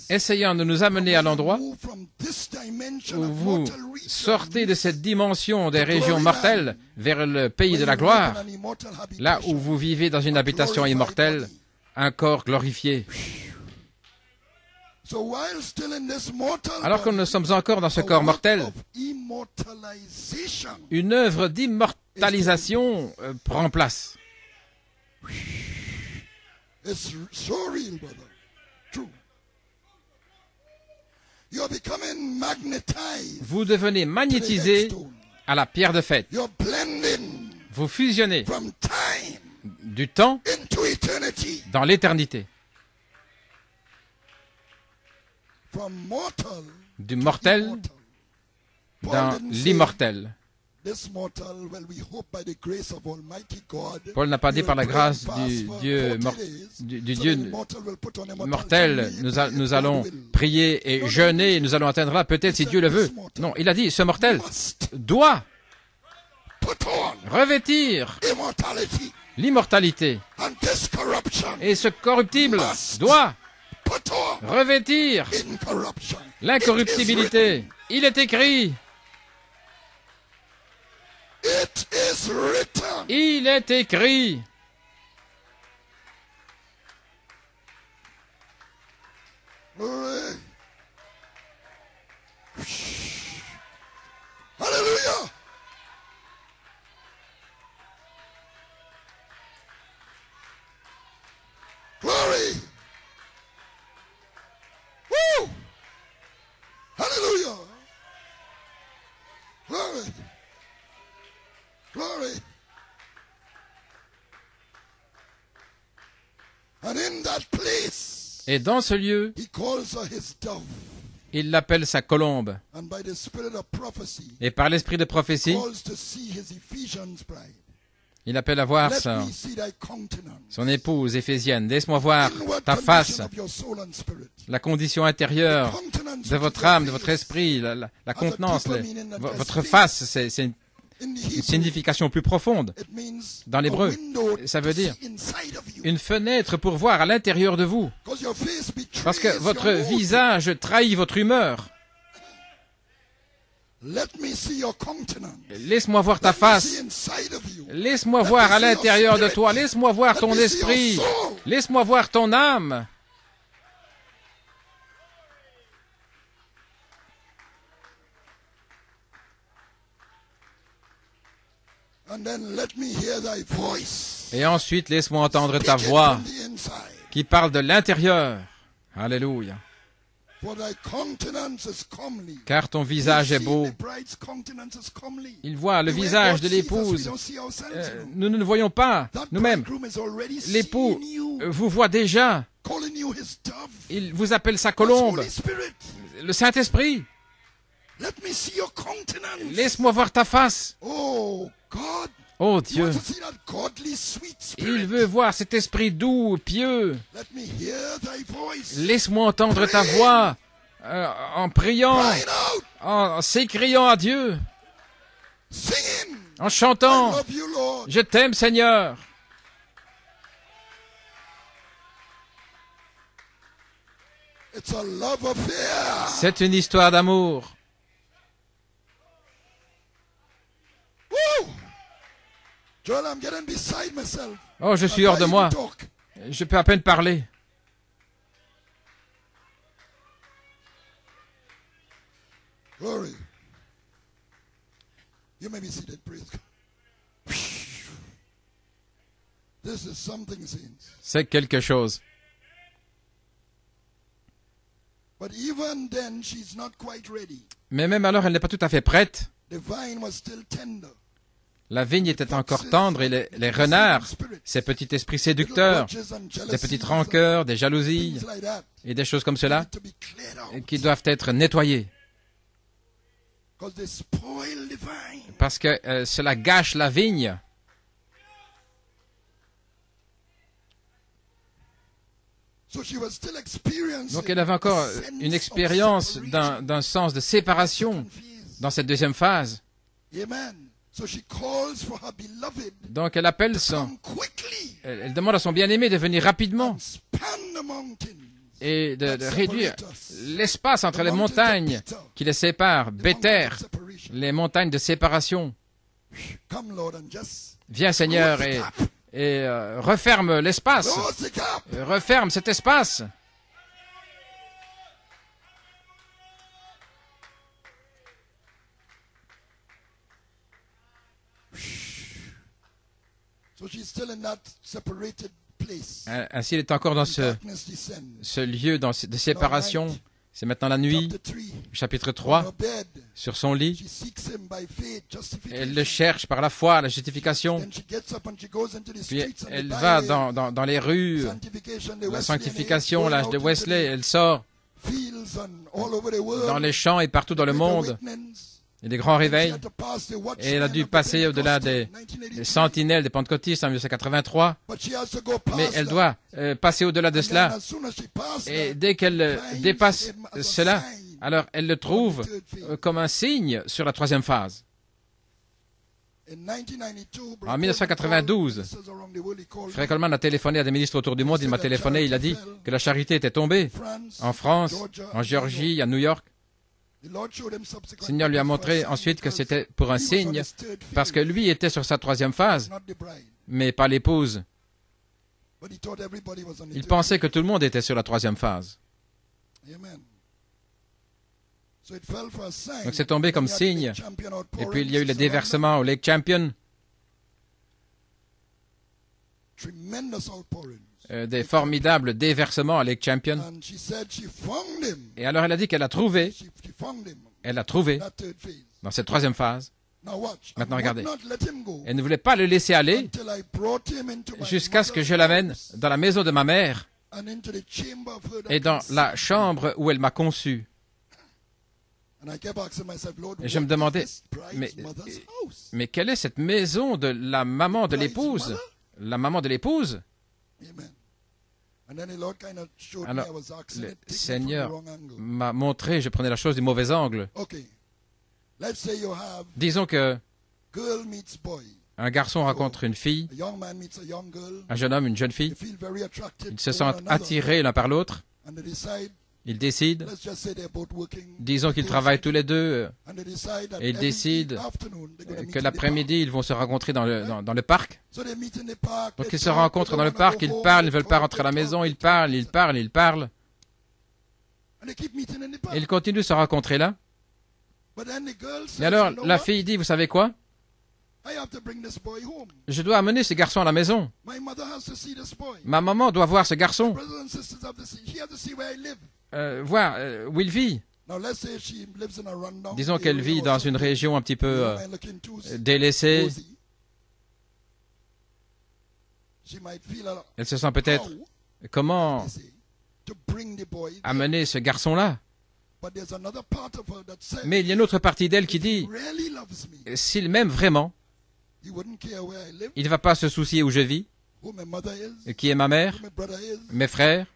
Essayant de nous amener à l'endroit où vous sortez de cette dimension des régions mortelles vers le pays de la gloire, là où vous vivez dans une habitation immortelle, un corps glorifié. Alors que nous sommes encore dans ce corps mortel, une œuvre d'immortalisation prend place. Vous devenez magnétisé à la pierre de fête. Vous fusionnez du temps dans l'éternité. Du mortel dans l'immortel. Paul n'a pas dit par la grâce du Dieu mortel, nous allons prier et jeûner et nous allons atteindre là, peut-être si Dieu le veut. Non, il a dit, ce mortel doit revêtir l'immortalité. Et ce corruptible doit revêtir l'incorruptibilité. Il est écrit. Il est écrit. Hallelujah. Glory. Woo. Hallelujah. Glory. Glory. And in that place, et dans ce lieu, he calls her his dove. Il l'appelle sa colombe. And by the spirit of prophecy, et par l'esprit de prophétie, calls to see his Ephesian bride. Il appelle à voir son épouse éphésienne. Laisse-moi voir ta face, la condition intérieure de votre âme, de votre esprit, la contenance. Votre face, c'est une signification plus profonde. Dans l'hébreu, ça veut dire une fenêtre pour voir à l'intérieur de vous. Parce que votre visage trahit votre humeur. Laisse-moi voir ta face. Laisse-moi voir à l'intérieur de toi. Laisse-moi voir ton esprit. Laisse-moi voir ton âme. Et ensuite, laisse-moi entendre ta voix qui parle de l'intérieur. Alléluia. Car ton visage est beau. Il voit le visage de l'épouse. Nous ne le voyons pas nous-mêmes. L'époux vous voit déjà. Il vous appelle sa colombe. Le Saint-Esprit. Laisse-moi voir ta face. Oh Dieu, il veut voir cet esprit doux, pieux. Laisse-moi entendre ta voix en priant, en s'écriant à Dieu, en chantant. Je t'aime, Seigneur. C'est une histoire d'amour. Oh, je suis hors de moi. Je peux à peine parler. C'est quelque chose. Mais même alors, elle n'est pas tout à fait prête. La vigne était encore tendre et les renards, ces petits esprits séducteurs, des petites rancœurs, des jalousies et des choses comme cela, qui doivent être nettoyées. Parce que cela gâche la vigne. Donc elle avait encore une expérience d'un sens de séparation dans cette deuxième phase. Donc elle appelle elle demande à son bien-aimé de venir rapidement et de réduire l'espace entre les montagnes qui les séparent, Béther, les montagnes de séparation. Viens Seigneur et referme l'espace, referme cet espace. Ainsi, il est encore dans ce lieu de séparation. C'est maintenant la nuit, chapitre 3, sur son lit. Elle le cherche par la foi, la justification. Puis elle va dans les rues, la sanctification, l'âge de Wesley. Elle sort dans les champs et partout dans le monde. Et des grands réveils. Et elle a dû passer au-delà des sentinelles des pentecôtistes en 1983. Mais elle doit passer au-delà de cela. Et dès qu'elle dépasse cela, alors elle le trouve comme un signe sur la troisième phase. En 1992, Frère Coleman a téléphoné à des ministres autour du monde. Il m'a téléphoné, il a dit que la charité était tombée en France, en Géorgie, à New York. Le Seigneur lui a montré ensuite que c'était pour un signe, parce que lui était sur sa troisième phase, mais pas l'épouse. Il pensait que tout le monde était sur la troisième phase. Donc c'est tombé comme signe. Et puis il y a eu le déversement au Lake Champion. Des formidables déversements à Lake Champion. Et alors elle a dit qu'elle a trouvé dans cette troisième phase. Maintenant regardez, elle ne voulait pas le laisser aller jusqu'à ce que je l'amène dans la maison de ma mère et dans la chambre où elle m'a conçu. Et je me demandais, mais quelle est cette maison de la maman de l'épouse? La maman de l'épouse? Alors, le Seigneur m'a montré, je prenais la chose du mauvais angle. Disons que un garçon rencontre une fille, un jeune homme, une jeune fille. Ils se sentent attirés l'un par l'autre. Ils décident, disons qu'ils travaillent tous les deux, et ils décident que l'après-midi, ils vont se rencontrer dans le parc. Donc ils se rencontrent dans le parc, ils parlent, ils ne veulent pas rentrer à la maison, ils parlent. Et ils continuent de se rencontrer là. Et alors, la fille dit, vous savez quoi? Je dois amener ce garçon à la maison. Ma maman doit voir ce garçon. Voir où il vit. Disons qu'elle vit dans une région un petit peu délaissée. Elle se sent peut-être, comment amener ce garçon-là? Mais il y a une autre partie d'elle qui dit, s'il m'aime vraiment, il ne va pas se soucier où je vis, qui est ma mère, mes frères.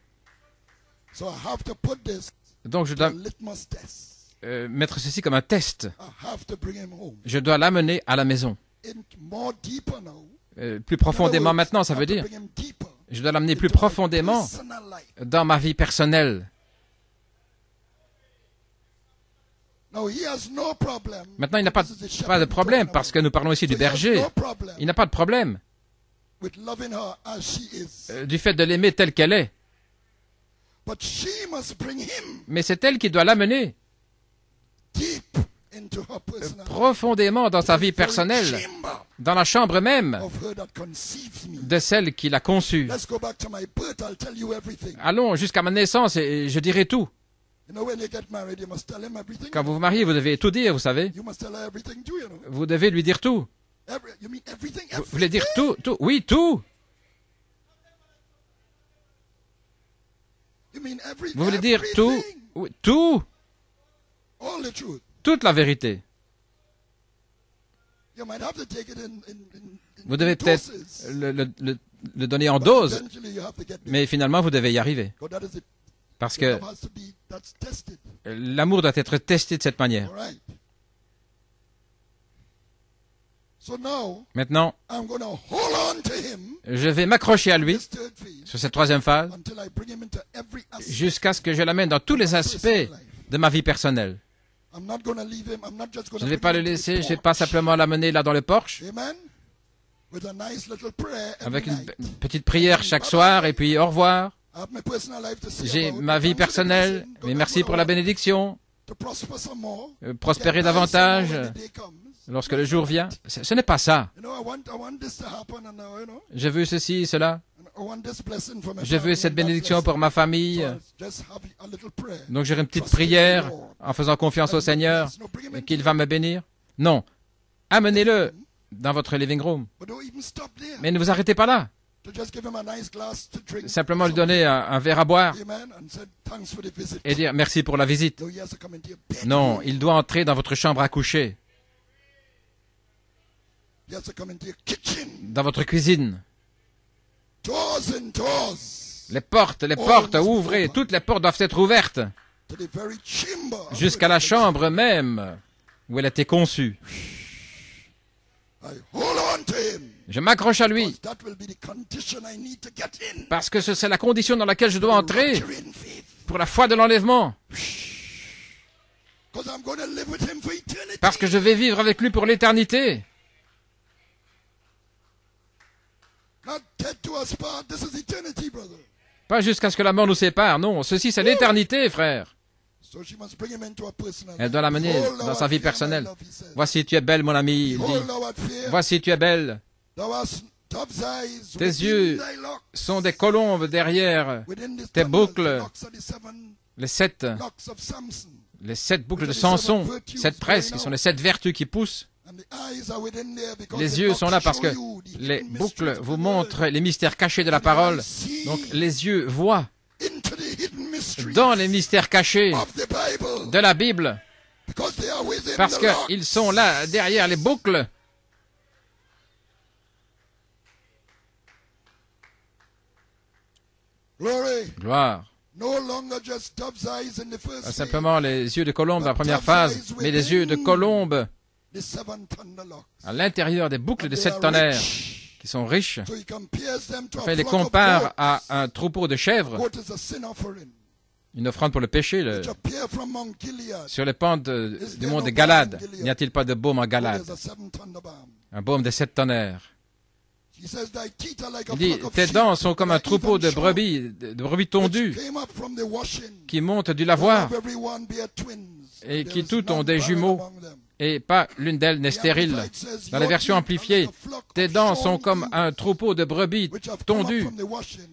Donc je dois mettre ceci comme un test. Je dois l'amener à la maison. Plus profondément maintenant, ça veut dire, je dois l'amener plus profondément dans ma vie personnelle. Maintenant, il n'a pas de problème, parce que nous parlons ici du berger. Il n'a pas de problème du fait de l'aimer telle qu'elle est. Mais c'est elle qui doit l'amener profondément dans sa vie personnelle, dans la chambre même de celle qui l'a conçue. Allons jusqu'à ma naissance et je dirai tout. Quand vous vous mariez, vous devez tout dire, vous savez. Vous devez lui dire tout. Vous voulez dire tout? Oui, tout. Vous voulez dire tout? Oui, tout. Toute la vérité. Vous devez peut-être le donner en dose, mais finalement, vous devez y arriver. Parce que l'amour doit être testé de cette manière. Maintenant, je vais m'accrocher à lui sur cette troisième phase jusqu'à ce que je l'amène dans tous les aspects de ma vie personnelle. Je ne vais pas le laisser, je ne vais pas simplement l'amener là dans le porche avec une petite prière chaque soir et puis au revoir. J'ai ma vie personnelle, mais merci pour la bénédiction. Prospérer davantage lorsque le jour vient. Ce n'est pas ça. Je veux ceci, cela. Je veux cette bénédiction pour ma famille. Donc j'aurai une petite prière en faisant confiance au Seigneur qu'il va me bénir. Non. Amenez-le dans votre living room. Mais ne vous arrêtez pas là. Simplement lui donner un verre à boire et dire merci pour la visite. Non, il doit entrer dans votre chambre à coucher, dans votre cuisine. Les portes, ouvrez, toutes les portes doivent être ouvertes jusqu'à la chambre même où elle a été conçue. Je m'accroche à lui parce que c'est la condition dans laquelle je dois entrer pour la foi de l'enlèvement. Parce que je vais vivre avec lui pour l'éternité. Pas jusqu'à ce que la mort nous sépare, non. Ceci, c'est l'éternité, frère. Elle doit l'amener dans sa vie personnelle. Voici, tu es belle, mon ami, il dit. Voici, tu es belle. Tes yeux sont des colombes derrière tes boucles, les sept boucles de Samson, 7 tresses qui sont les 7 vertus qui poussent. Les yeux sont là parce que les boucles vous montrent les mystères cachés de la parole. Donc les yeux voient dans les mystères cachés de la Bible parce qu'ils sont là derrière les boucles. Gloire. Pas simplement les yeux de colombe dans la première phase, mais les yeux de colombe à l'intérieur des boucles de 7 tonnerres qui sont riches. Enfin, il les compare à un troupeau de chèvres une offrande pour le péché sur les pentes du mont de Galade. N'y a-t-il pas de baume en Galade? Un baume de 7 tonnerres. Il dit, tes dents sont comme un troupeau de brebis tondues qui montent du lavoir et qui toutes ont des jumeaux et pas l'une d'elles n'est stérile. Dans la version amplifiée, tes dents sont comme un troupeau de brebis tondues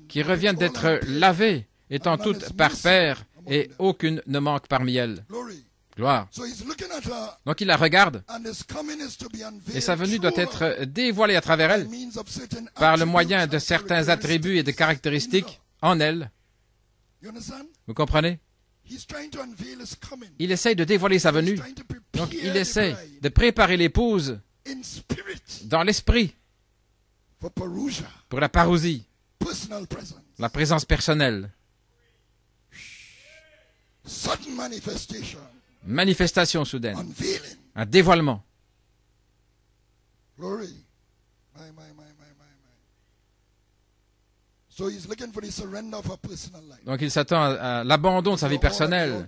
qui reviennent d'être lavées, étant toutes par paires et aucune ne manque parmi elles. Gloire. Donc il la regarde et sa venue doit être dévoilée à travers elle par le moyen de certains attributs et de caractéristiques en elle. Vous comprenez? Il essaye de dévoiler sa venue. Donc il essaye de préparer l'épouse dans l'esprit pour la parousie, la présence personnelle. Manifestation soudaine, un dévoilement. Donc il s'attend à l'abandon de sa vie personnelle,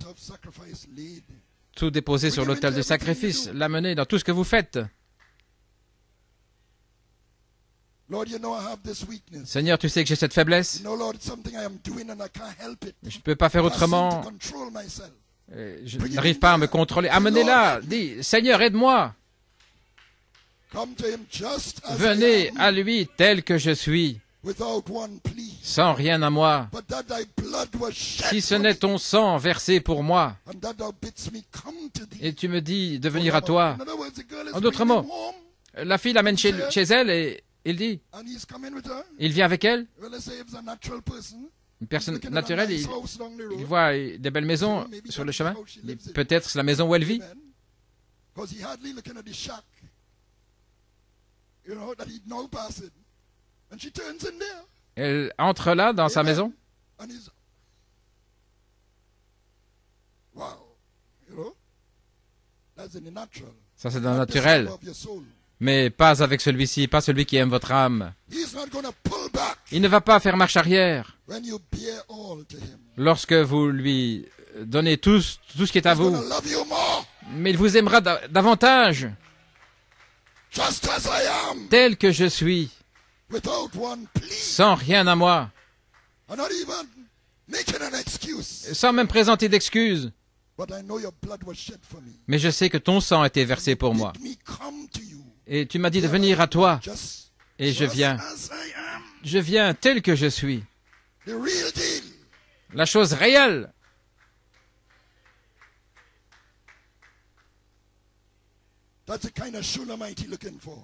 tout déposé sur l'autel du sacrifice, l'amener dans tout ce que vous faites. Seigneur, tu sais que j'ai cette faiblesse. Je ne peux pas faire autrement. Je n'arrive pas à me contrôler. Amenez-la. Dis, Seigneur, aide-moi. Venez à lui tel que je suis, sans rien à moi, si ce n'est ton sang versé pour moi. Et tu me dis de venir à toi. En d'autres mots, la fille l'amène chez elle et il dit, il vient avec elle. Une personne naturelle, il voit des belles maisons sur le chemin. Peut-être c'est la maison où elle vit. Elle entre là dans sa maison. Ça c'est dans le naturel. Mais pas avec celui-ci, pas celui qui aime votre âme. Il ne va pas faire marche arrière lorsque vous lui donnez tout ce qui est à vous. Mais il vous aimera davantage, tel que je suis, sans rien à moi, sans même présenter d'excuses. Mais je sais que ton sang a été versé pour moi. Et tu m'as dit de venir à toi. Et je viens. Je viens tel que je suis. La chose réelle.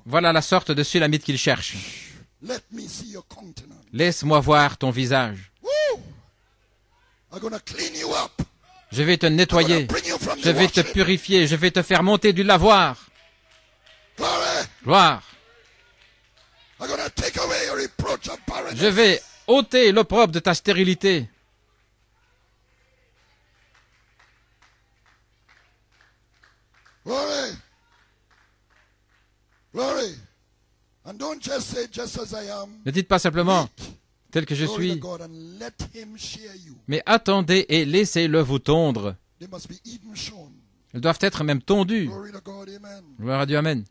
Voilà la sorte de Sulamite qu'il cherche. Laisse-moi voir ton visage. Je vais te nettoyer. Je vais te purifier. Je vais te faire monter du lavoir. Gloire. Je vais ôter l'opprobre de ta stérilité. Ne dites pas simplement tel que je suis, mais attendez et laissez-le vous tondre. Ils doivent être même tondus. Gloire à Dieu, amen.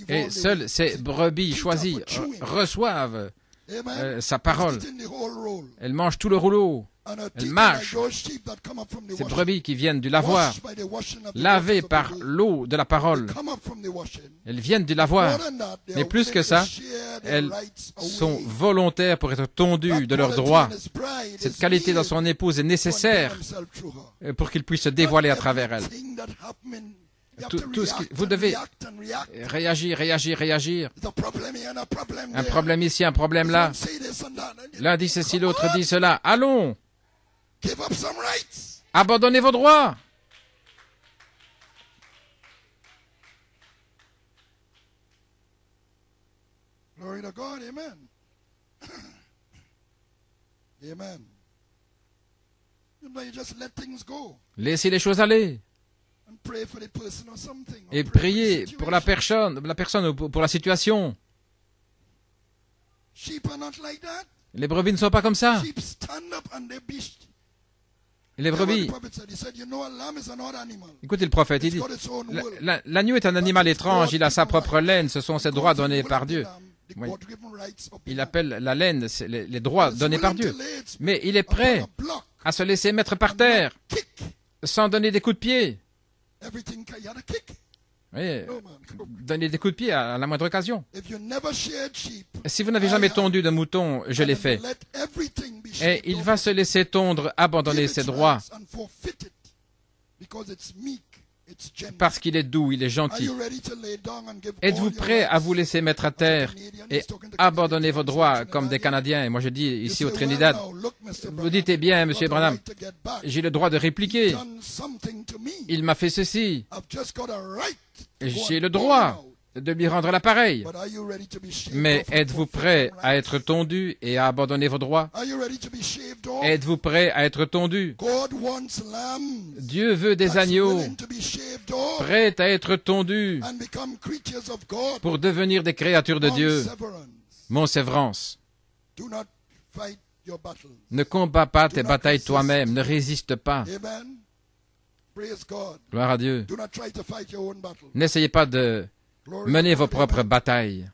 Et seules ces brebis choisies reçoivent sa parole. Elles mangent tout le rouleau. Elles mâchent. Ces brebis qui viennent du lavoir, lavées par l'eau de la parole. Elles viennent du lavoir. Mais plus que ça, elles sont volontaires pour être tondues de leurs droits. Cette qualité dans son épouse est nécessaire pour qu'il puisse se dévoiler à travers elle. Tout ce vous devez réagir. Un problème ici, un problème là. L'un dit ceci, l'autre dit cela. Allons! Abandonnez vos droits! Glory to God, amen. Amen. You just let things go. Laissez les choses aller. Et priez pour la personne ou pour la situation. Les brebis ne sont pas comme ça. Les brebis... Écoutez le prophète, il dit, l'agneau est un animal étrange, il a sa propre laine, ce sont ses droits donnés par Dieu. Oui. Il appelle la laine les droits donnés par Dieu. Mais il est prêt à se laisser mettre par terre sans donner des coups de pied. Oui, donner des coups de pied à la moindre occasion. Si vous n'avez jamais tondu de mouton, je l'ai fait. Et il va se laisser tondre, abandonner ses droits. Parce qu'il est doux, il est gentil. Êtes-vous prêt à vous laisser mettre à terre et abandonner vos droits comme des Canadiens? Et moi je dis ici au Trinidad, vous dites, eh bien, Monsieur Branham, j'ai le droit de répliquer. Il m'a fait ceci. J'ai le droit de lui rendre l'appareil. Mais êtes-vous prêt à être tondu et à abandonner vos droits? Êtes-vous prêt à être tondu? Dieu veut des agneaux prêts à être tondus pour devenir des créatures de Dieu. Montsévrance. Ne combats pas tes batailles toi-même, ne résiste pas. Gloire à Dieu. N'essayez pas de menez vos propres batailles.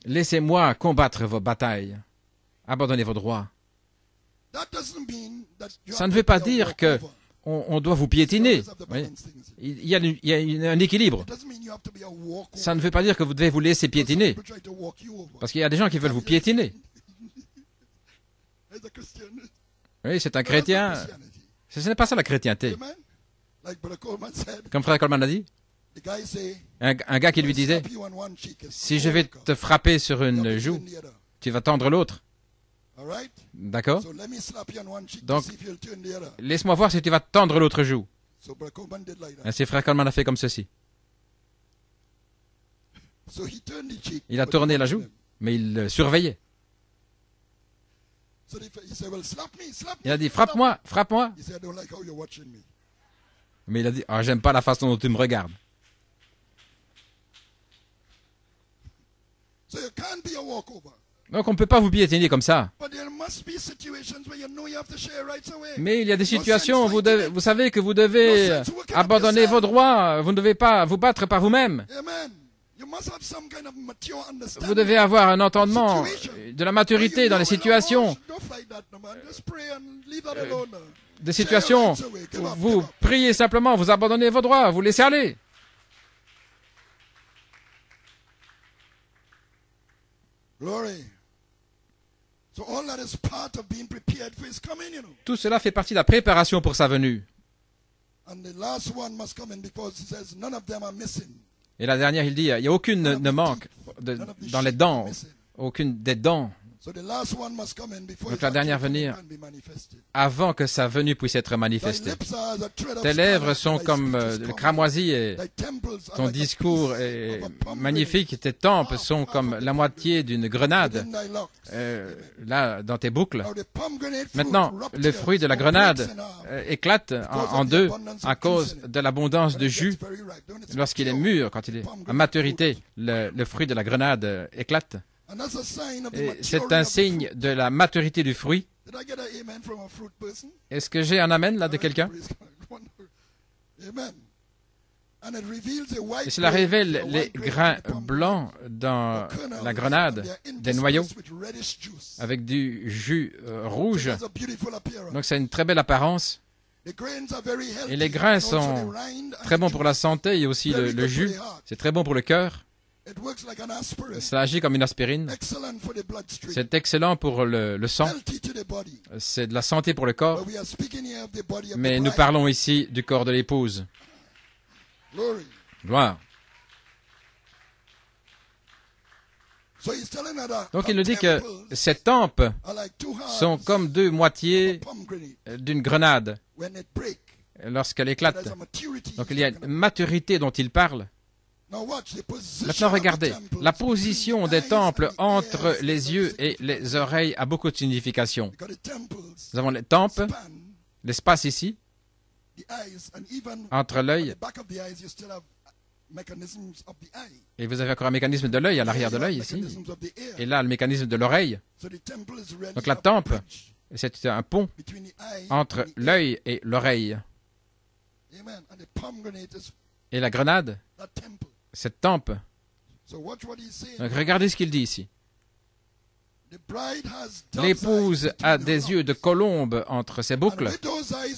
Laissez-moi combattre vos batailles. Abandonnez vos droits. Ça ne veut pas dire que on doit vous piétiner. Oui. Il y a un équilibre. Ça ne veut pas dire que vous devez vous laisser piétiner. Parce qu'il y a des gens qui veulent vous piétiner. Oui, c'est un chrétien. Ce n'est pas ça la chrétienté. Comme frère Coleman a dit, un gars qui lui disait, si je vais te frapper sur une joue, tu vas tendre l'autre. D'accord? Donc, laisse-moi voir si tu vas tendre l'autre joue. Ainsi, frère Coleman a fait comme ceci. Il a tourné la joue, mais il le surveillait. Il a dit, frappe-moi, frappe-moi. Mais il a dit, ah, j'aime pas la façon dont tu me regardes. Donc on ne peut pas vous piétiner comme ça. Mais il y a des situations où vous savez que vous devez abandonner vos droits. Vous ne devez pas vous battre par vous-même. Vous devez avoir un entendement, de la maturité dans les situations. Des situations où vous priez simplement, vous abandonnez vos droits, vous laissez aller. Tout cela fait partie de la préparation pour sa venue. Et la dernière, il dit, il n'y a aucune ne manque dans les dents, aucune des dents. Donc la dernière venir avant que sa venue puisse être manifestée. Tes lèvres sont comme le cramoisi et ton discours est magnifique. Tes tempes sont comme la moitié d'une grenade là dans tes boucles. Maintenant, le fruit de la grenade éclate en deux à cause de l'abondance de jus. Lorsqu'il est mûr, quand il est à maturité, le fruit de la grenade éclate. Et c'est un signe de la maturité du fruit. Est-ce que j'ai un amen là de quelqu'un? Et cela révèle les grains blancs dans la grenade, des noyaux, avec du jus rouge. Donc c'est une très belle apparence. Et les grains sont très bons pour la santé et aussi le jus. C'est très bon pour le cœur. Ça agit comme une aspirine. C'est excellent pour le sang. C'est de la santé pour le corps. Mais nous parlons ici du corps de l'épouse. Gloire. Donc il nous dit que ces tempes sont comme deux moitiés d'une grenade lorsqu'elle éclate. Donc il y a une maturité dont il parle. Maintenant, regardez, la position des temples entre les yeux et les oreilles a beaucoup de signification. Nous avons les tempes, l'espace ici, entre l'œil Et vous avez encore un mécanisme de l'œil à l'arrière de l'œil ici. Et là, le mécanisme de l'oreille. Donc la temple, c'est un pont entre l'œil et l'oreille. Et la grenade, cette temple. Donc regardez ce qu'il dit ici. L'épouse a des yeux de colombe entre ses boucles.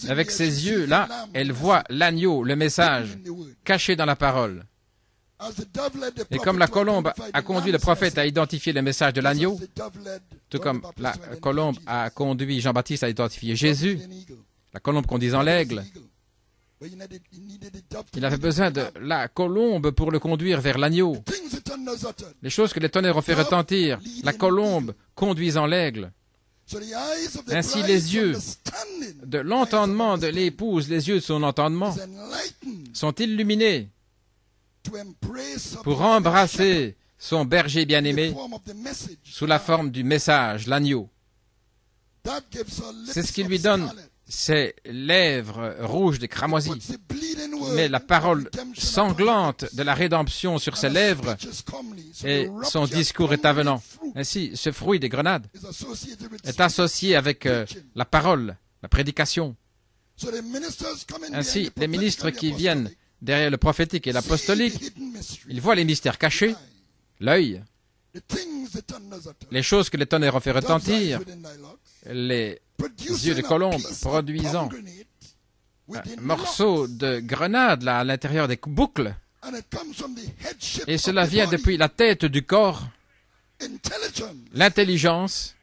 Avec ses yeux-là, elle voit l'agneau, le message, caché dans la parole. Et comme la colombe a conduit le prophète à identifier le message de l'agneau, tout comme la colombe a conduit Jean-Baptiste à identifier Jésus, la colombe conduisant l'aigle, il avait besoin de la colombe pour le conduire vers l'agneau. Les choses que les tonnerres ont fait retentir, la colombe conduisant l'aigle. Ainsi les yeux de l'entendement de l'épouse, les yeux de son entendement, sont illuminés pour embrasser son berger bien-aimé sous la forme du message, l'agneau. C'est ce qui lui donne ses lèvres rouges de cramoisi. Mais la parole sanglante de la rédemption sur ses lèvres et son discours est avenant. Ainsi, ce fruit des grenades est associé avec la parole, la prédication. Ainsi, les ministres qui viennent derrière le prophétique et l'apostolique, ils voient les mystères cachés, l'œil, les choses que les tonnerres ont fait retentir, les yeux de colombe produisant un morceau de grenade là, à l'intérieur des boucles. Et cela vient depuis la tête du corps, l'intelligence,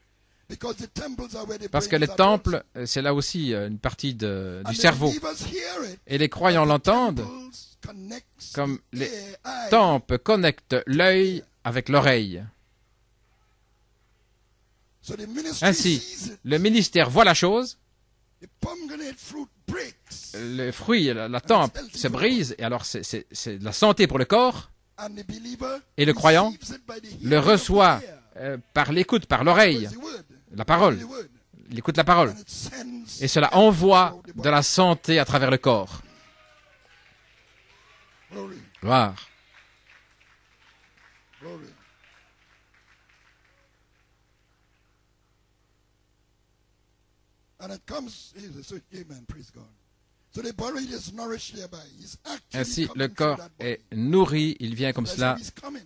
parce que les temples, c'est là aussi une partie du cerveau. Et les croyants l'entendent comme les temples connectent l'œil avec l'oreille. Ainsi, le ministère voit la chose, le fruit, la tempe se brise, et alors c'est de la santé pour le corps, et le croyant le reçoit par l'écoute, par l'oreille, la parole. Il écoute la parole. Et cela envoie de la santé à travers le corps. Gloire. Ainsi, le corps est nourri, il vient comme cela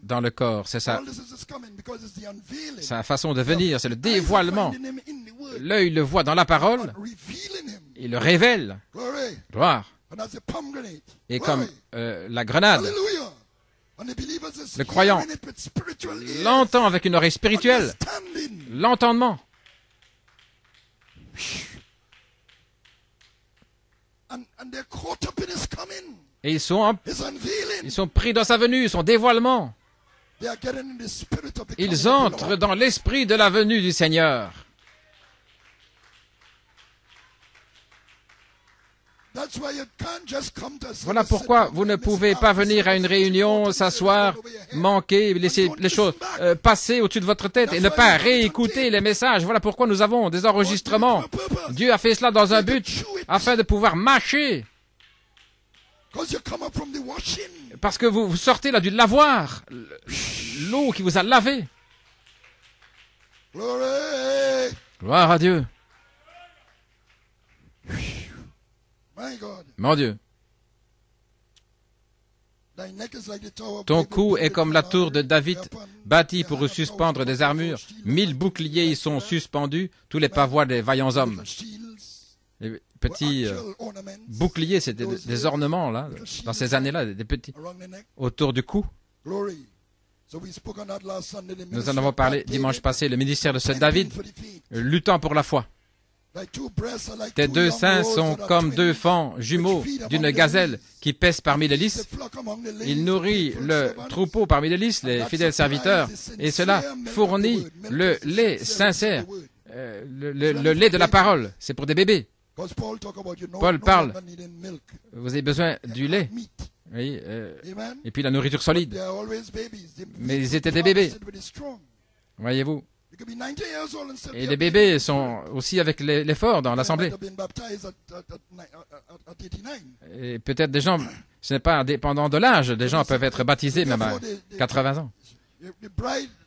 dans le corps. C'est sa façon de venir, c'est le dévoilement. L'œil le voit dans la parole, il le révèle. Gloire. Et comme la grenade, le croyant l'entend avec une oreille spirituelle, l'entendement. Et ils sont pris dans sa venue, son dévoilement. Ils entrent dans l'esprit de la venue du Seigneur. Voilà pourquoi vous ne pouvez pas venir à une réunion, s'asseoir, manquer, laisser les choses passer au-dessus de votre tête et ne pas réécouter les messages. Voilà pourquoi nous avons des enregistrements. Dieu a fait cela dans un but afin de pouvoir mâcher. Parce que vous sortez là du lavoir, l'eau qui vous a lavé. Gloire à Dieu. Mon Dieu. Ton cou est comme la tour de David, bâtie pour y suspendre des armures. 1000 boucliers y sont suspendus, tous les pavois des vaillants hommes. Les petits boucliers, c'était des ornements, là, dans ces années-là, des petits, autour du cou. Nous en avons parlé dimanche passé, le ministère de ce David, luttant pour la foi. Tes deux seins sont comme deux fans jumeaux d'une gazelle qui pèse parmi les lys. Il nourrit le troupeau parmi les lys, les fidèles serviteurs, et cela fournit le lait sincère, le lait de la parole. C'est pour des bébés. Paul parle, vous avez besoin du lait, oui, et puis la nourriture solide. Mais ils étaient des bébés, voyez-vous. Et les bébés sont aussi avec l'effort dans l'assemblée. Et peut-être des gens Ce n'est pas dépendant de l'âge. Des gens peuvent être baptisés même à 80 ans.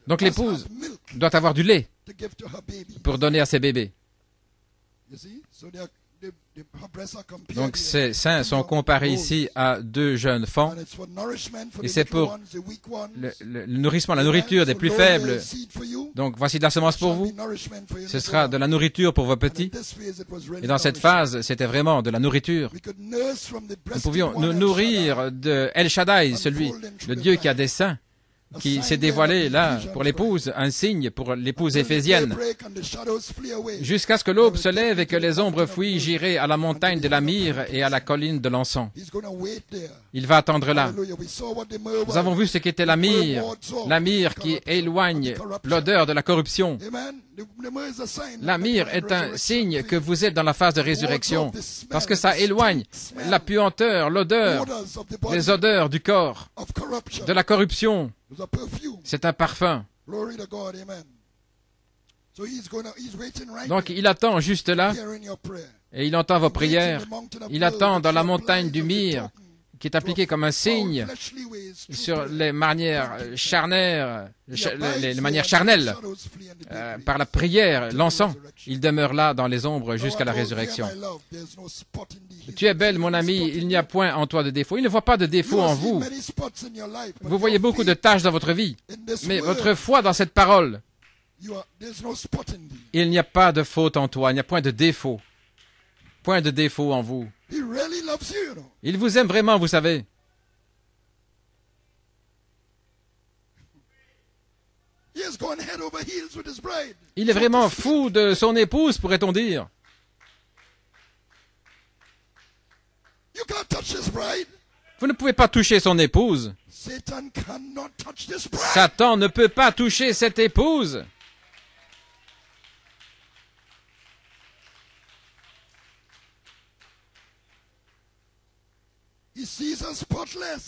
Donc l'épouse doit avoir du lait pour donner à ses bébés. Donc ces seins sont comparés ici à deux jeunes enfants et c'est pour le nourrissement, la nourriture des plus faibles. Donc voici de la semence pour vous, ce sera de la nourriture pour vos petits. Et dans cette phase, c'était vraiment de la nourriture. Nous pouvions nous nourrir de El Shaddai, le Dieu qui a des seins, qui s'est dévoilé là pour l'épouse, un signe pour l'épouse éphésienne. Jusqu'à ce que l'aube se lève et que les ombres fuient, j'irai à la montagne de la myrrhe et à la colline de l'encens. Il va attendre là. Nous avons vu ce qu'était la myrrhe qui éloigne l'odeur de la corruption. La myrrhe est un signe que vous êtes dans la phase de résurrection, parce que ça éloigne la puanteur, l'odeur, les odeurs du corps, de la corruption. C'est un parfum. Donc il attend juste là, et il entend vos prières. Il attend dans la montagne du myrrhe, qui est appliqué comme un signe sur les manières charnelles, par la prière, l'encens. Il demeure là dans les ombres jusqu'à la résurrection. Tu es belle, mon ami, il n'y a point en toi de défaut. Il ne voit pas de défaut en vous. Vous voyez beaucoup de taches dans votre vie, mais votre foi dans cette parole, il n'y a pas de faute en toi, il n'y a point de défaut. Point de défaut en vous. Il vous aime vraiment, vous savez. Il est vraiment fou de son épouse, pourrait-on dire. Vous ne pouvez pas toucher son épouse. Satan ne peut pas toucher cette épouse.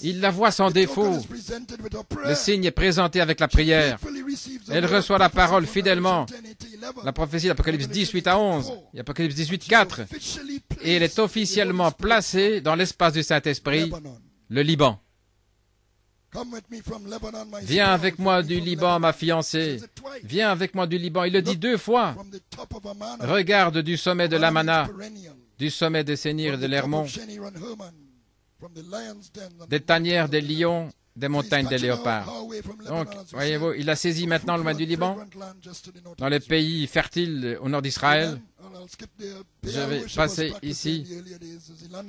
Il la voit sans défaut. Le signe est présenté avec la prière. Elle reçoit la parole fidèlement. La prophétie d'Apocalypse 18 à 11, et Apocalypse 18, 4. Et elle est officiellement placée dans l'espace du Saint-Esprit, le Liban. Viens avec moi du Liban, ma fiancée. Viens avec moi du Liban. Il le dit 2 fois. Regarde du sommet de l'Amana, du sommet des Sénir et de l'Hermon, des tanières des lions, des montagnes des léopards. Donc, voyez-vous, il a saisi maintenant le loin du Liban, dans les pays fertiles au nord d'Israël. Je vais passer ici.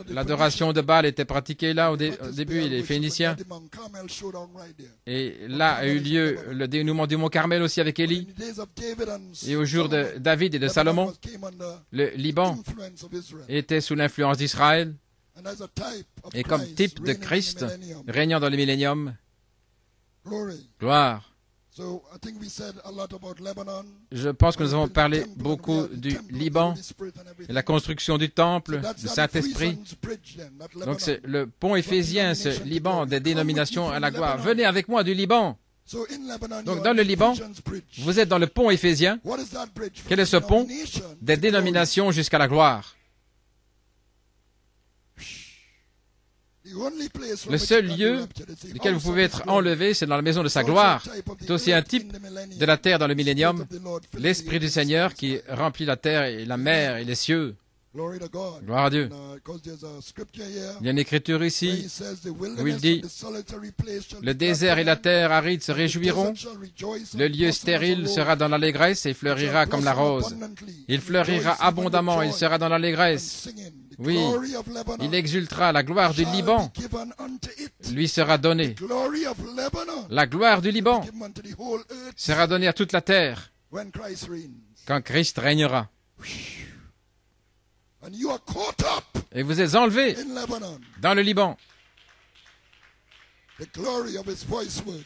L'adoration de Baal était pratiquée là au début, les Phéniciens. Et là a eu lieu le dénouement du mont Carmel aussi avec Élie. Et au jour de David et de Salomon, le Liban était sous l'influence d'Israël. Et comme type de Christ régnant dans le millénium, gloire. Je pense que nous avons parlé beaucoup du Liban, et la construction du temple, du Saint-Esprit. Donc c'est le pont éphésien, ce Liban des dénominations à la gloire. Venez avec moi du Liban. Donc dans le Liban, vous êtes dans le pont éphésien. Quel est ce pont? Des dénominations jusqu'à la gloire. Le seul lieu duquel vous pouvez être enlevé, c'est dans la maison de sa gloire. C'est aussi un type de la terre dans le millénium, l'Esprit du Seigneur qui remplit la terre et la mer et les cieux. Gloire à Dieu. Il y a une écriture ici où il dit « Le désert et la terre aride se réjouiront, le lieu stérile sera dans l'allégresse et fleurira comme la rose. Il fleurira abondamment, il sera dans l'allégresse. Oui, il exultera, la gloire du Liban lui sera donnée. La gloire du Liban sera donnée à toute la terre quand Christ régnera. Et vous êtes enlevés dans le Liban.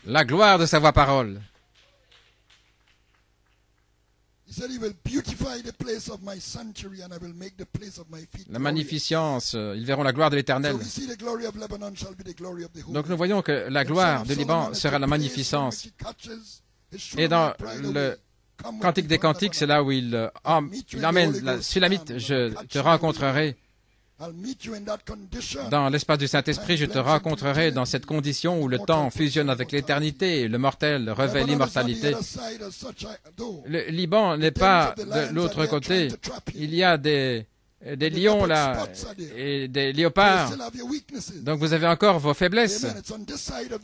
La gloire de sa voix-parole. La magnificence, ils verront la gloire de l'Éternel. Donc nous voyons que la gloire du Liban sera la magnificence. Et dans le Cantique des Cantiques, c'est là où il emmène la Sulamite, je te rencontrerai. Dans l'espace du Saint-Esprit, je te rencontrerai dans cette condition où le temps fusionne avec l'éternité et le mortel revêt l'immortalité. Le Liban n'est pas de l'autre côté. Il y a des lions là et des léopards. Donc vous avez encore vos faiblesses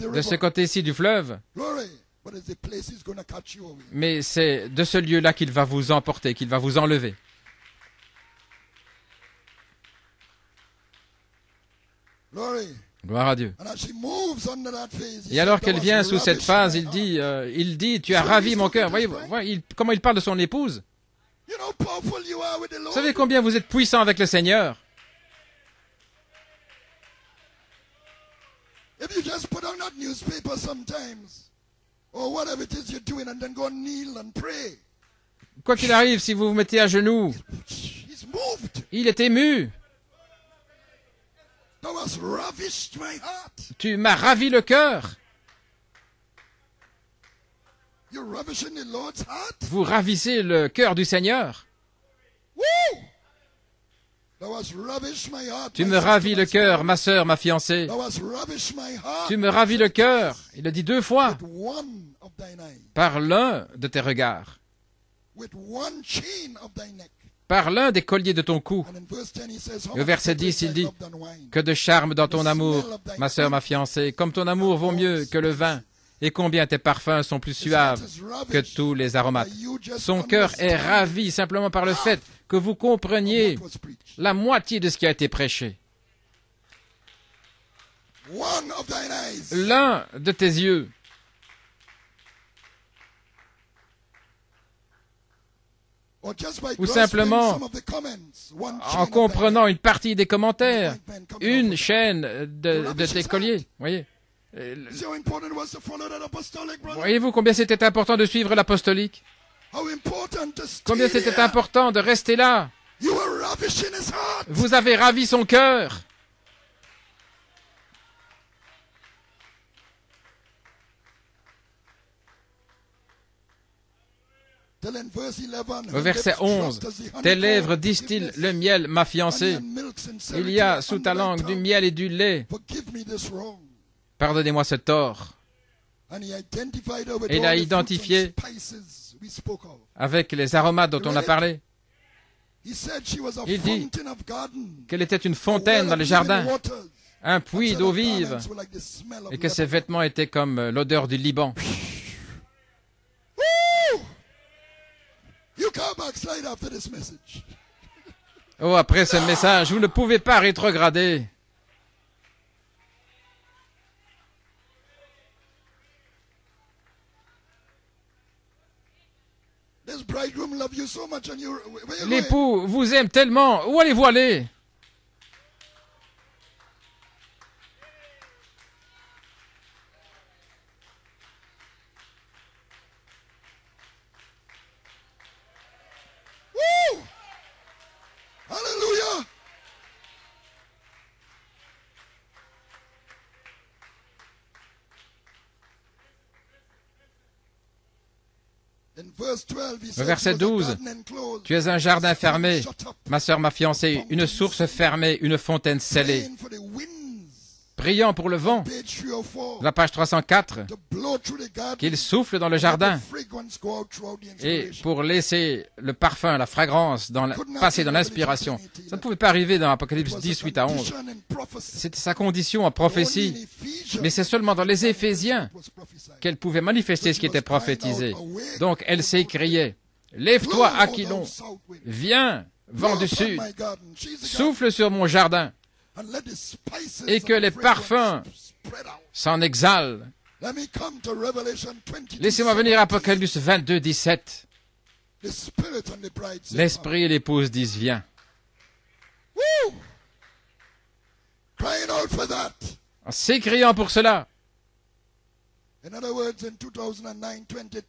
de ce côté-ci du fleuve. Mais c'est de ce lieu-là qu'il va vous emporter, qu'il va vous enlever. Gloire à Dieu. Et alors qu'elle vient sous cette phase, il dit, tu as ravi mon cœur. Voyez comment il parle de son épouse. Vous savez combien vous êtes puissant avec le Seigneur? Quoi qu'il arrive, si vous vous mettez à genoux, il est ému. Tu m'as ravi le cœur. Vous ravissez le cœur du Seigneur. Tu me ravis le cœur, ma sœur, ma fiancée. Tu me ravis le cœur. Il a dit 2 fois. Par l'un de tes regards. Par l'un des colliers de ton cou. Et au verset 10, il dit, que de charme dans ton amour, ma sœur, ma fiancée, comme ton amour vaut mieux que le vin, et combien tes parfums sont plus suaves que tous les aromates. Son cœur est ravi simplement par le fait que vous compreniez la moitié de ce qui a été prêché. L'un de tes yeux. Ou simplement en comprenant une partie des commentaires, une chaîne de tes colliers. Voyez. Voyez-vous combien c'était important de suivre l'apostolique? Combien c'était important de rester là? Vous avez ravi son cœur. Au verset 11, tes lèvres distillent le miel, ma fiancée. Il y a sous ta langue du miel et du lait. Pardonnez-moi ce tort. Et il a identifié avec les aromates dont on a parlé. Il dit qu'elle était une fontaine dans les jardins, un puits d'eau vive, et que ses vêtements étaient comme l'odeur du Liban. Oh, après ce message, vous ne pouvez pas rétrograder. L'époux vous aime tellement. Où allez-vous aller? Hallelujah. Au verset 12, tu es un jardin fermé, ma sœur, ma fiancée, une source fermée, une fontaine scellée. Priant pour le vent, la page 304, qu'il souffle dans le jardin et pour laisser le parfum, la fragrance passer dans l'inspiration. Ça ne pouvait pas arriver dans Apocalypse 10, 8 à 11. C'était sa condition en prophétie. Mais c'est seulement dans les Éphésiens qu'elle pouvait manifester ce qui était prophétisé. Donc elle s'écriait, lève-toi, Aquilon, viens, vent du sud, souffle sur mon jardin, et que les parfums s'en exhalent. Laissez-moi venir à Apocalypse 22, 17. L'esprit et l'épouse disent, viens. En s'écriant pour cela.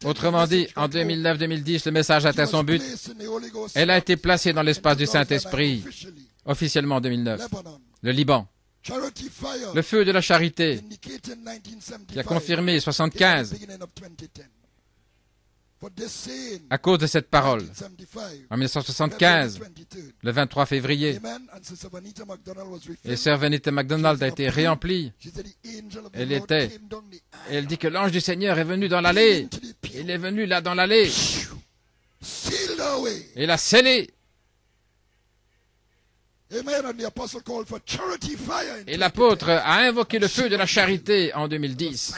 Autrement dit, en 2009-2010, le message atteint son but. Elle a été placée dans l'espace du Saint-Esprit, officiellement en 2009. Le Liban. Le feu de la charité, qui a confirmé 75. à cause de cette parole. En 1975, le 23 février, et sœur Venita MacDonald a été réemplie. Elle dit que l'ange du Seigneur est venu dans l'allée. Il est venu là dans l'allée. Il a scellé. Et l'apôtre a invoqué le feu de la charité en 2010.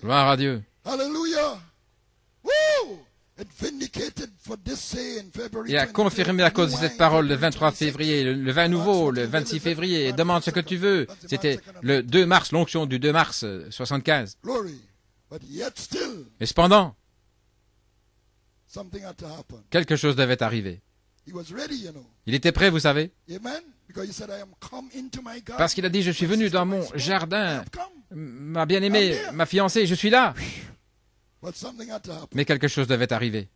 Gloire à Dieu. Alléluia. Et a confirmé à cause de cette parole le 23 février, le 20 nouveau, le 26 février, demande ce que tu veux. C'était le 2 mars, l'onction du 2 mars 75. Et cependant, quelque chose devait arriver. Il était prêt, vous savez, parce qu'il a dit, je suis venu dans mon jardin, ma bien-aimée, ma fiancée, je suis là. Mais quelque chose devait arriver.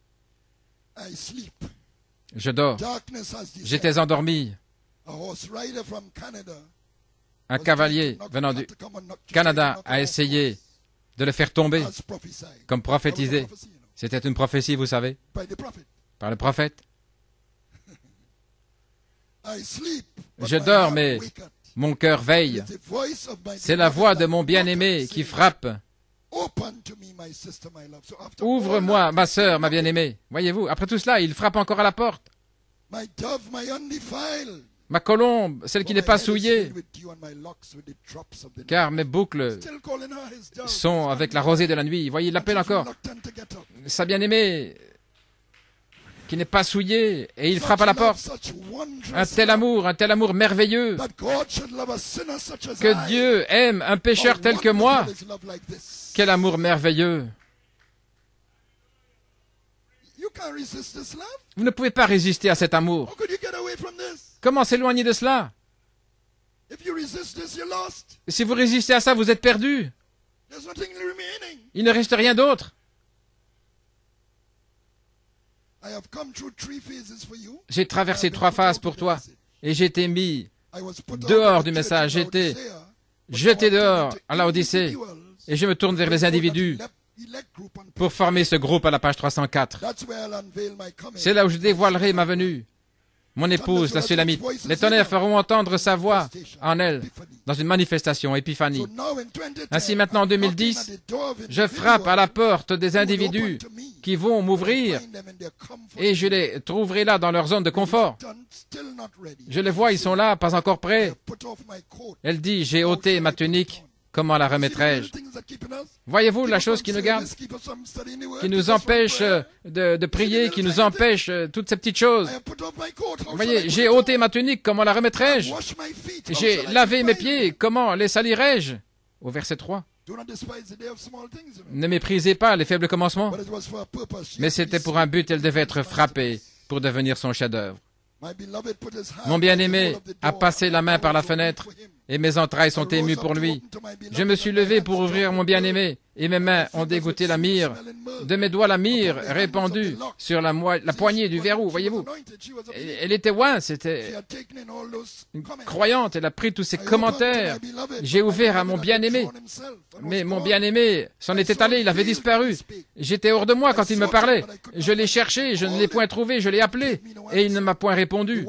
Je dors. J'étais endormi. Un cavalier venant du Canada a essayé de le faire tomber, comme prophétisé. C'était une prophétie, vous savez, par le prophète. Je dors, mais mon cœur veille. C'est la voix de mon bien-aimé qui frappe. Ouvre-moi, ma sœur, ma bien-aimée. Voyez-vous, après tout cela, il frappe encore à la porte. Ma colombe, celle qui n'est pas souillée, car mes boucles sont avec la rosée de la nuit. Voyez, il l'appelle encore. Sa bien-aimée, qui n'est pas souillée, et il frappe à la porte. Un tel amour merveilleux, que Dieu aime un pécheur tel que moi. Quel amour merveilleux! Vous ne pouvez pas résister à cet amour. Comment s'éloigner de cela? Si vous résistez à ça, vous êtes perdu. Il ne reste rien d'autre. J'ai traversé 3 phases pour toi et j'ai été mis dehors du message. J'ai été jeté dehors à la Odyssée et je me tourne vers les individus pour former ce groupe à la page 304. C'est là où je dévoilerai ma venue. Mon épouse, la Sulamite, les tonnerres feront entendre sa voix en elle dans une manifestation, épiphanie. Ainsi maintenant en 2010, je frappe à la porte des individus qui vont m'ouvrir et je les trouverai là dans leur zone de confort. Je les vois, ils sont là, pas encore prêts. Elle dit, j'ai ôté ma tunique. Comment la remettrai-je? Voyez-vous la chose qui nous garde, qui nous empêche de prier, qui nous empêche toutes ces petites choses. Voyez, j'ai ôté ma tunique, comment la remettrai-je? J'ai lavé mes pieds, comment les salirai-je? Au verset 3. Ne méprisez pas les faibles commencements. Mais c'était pour un but, elle devait être frappée pour devenir son chef-d'œuvre. Mon bien-aimé a passé la main par la fenêtre et mes entrailles sont émues pour lui. Je me suis levé pour ouvrir mon bien-aimé et mes mains ont dégoûté la myrrhe. De mes doigts, la myrrhe répandue sur la poignée du verrou, voyez-vous. Elle était c'était une croyante, elle a pris tous ces commentaires. J'ai ouvert à mon bien-aimé, mais mon bien-aimé s'en était allé, il avait disparu. J'étais hors de moi quand il me parlait. Je l'ai cherché, je ne l'ai point trouvé, je l'ai appelé, et il ne m'a point répondu.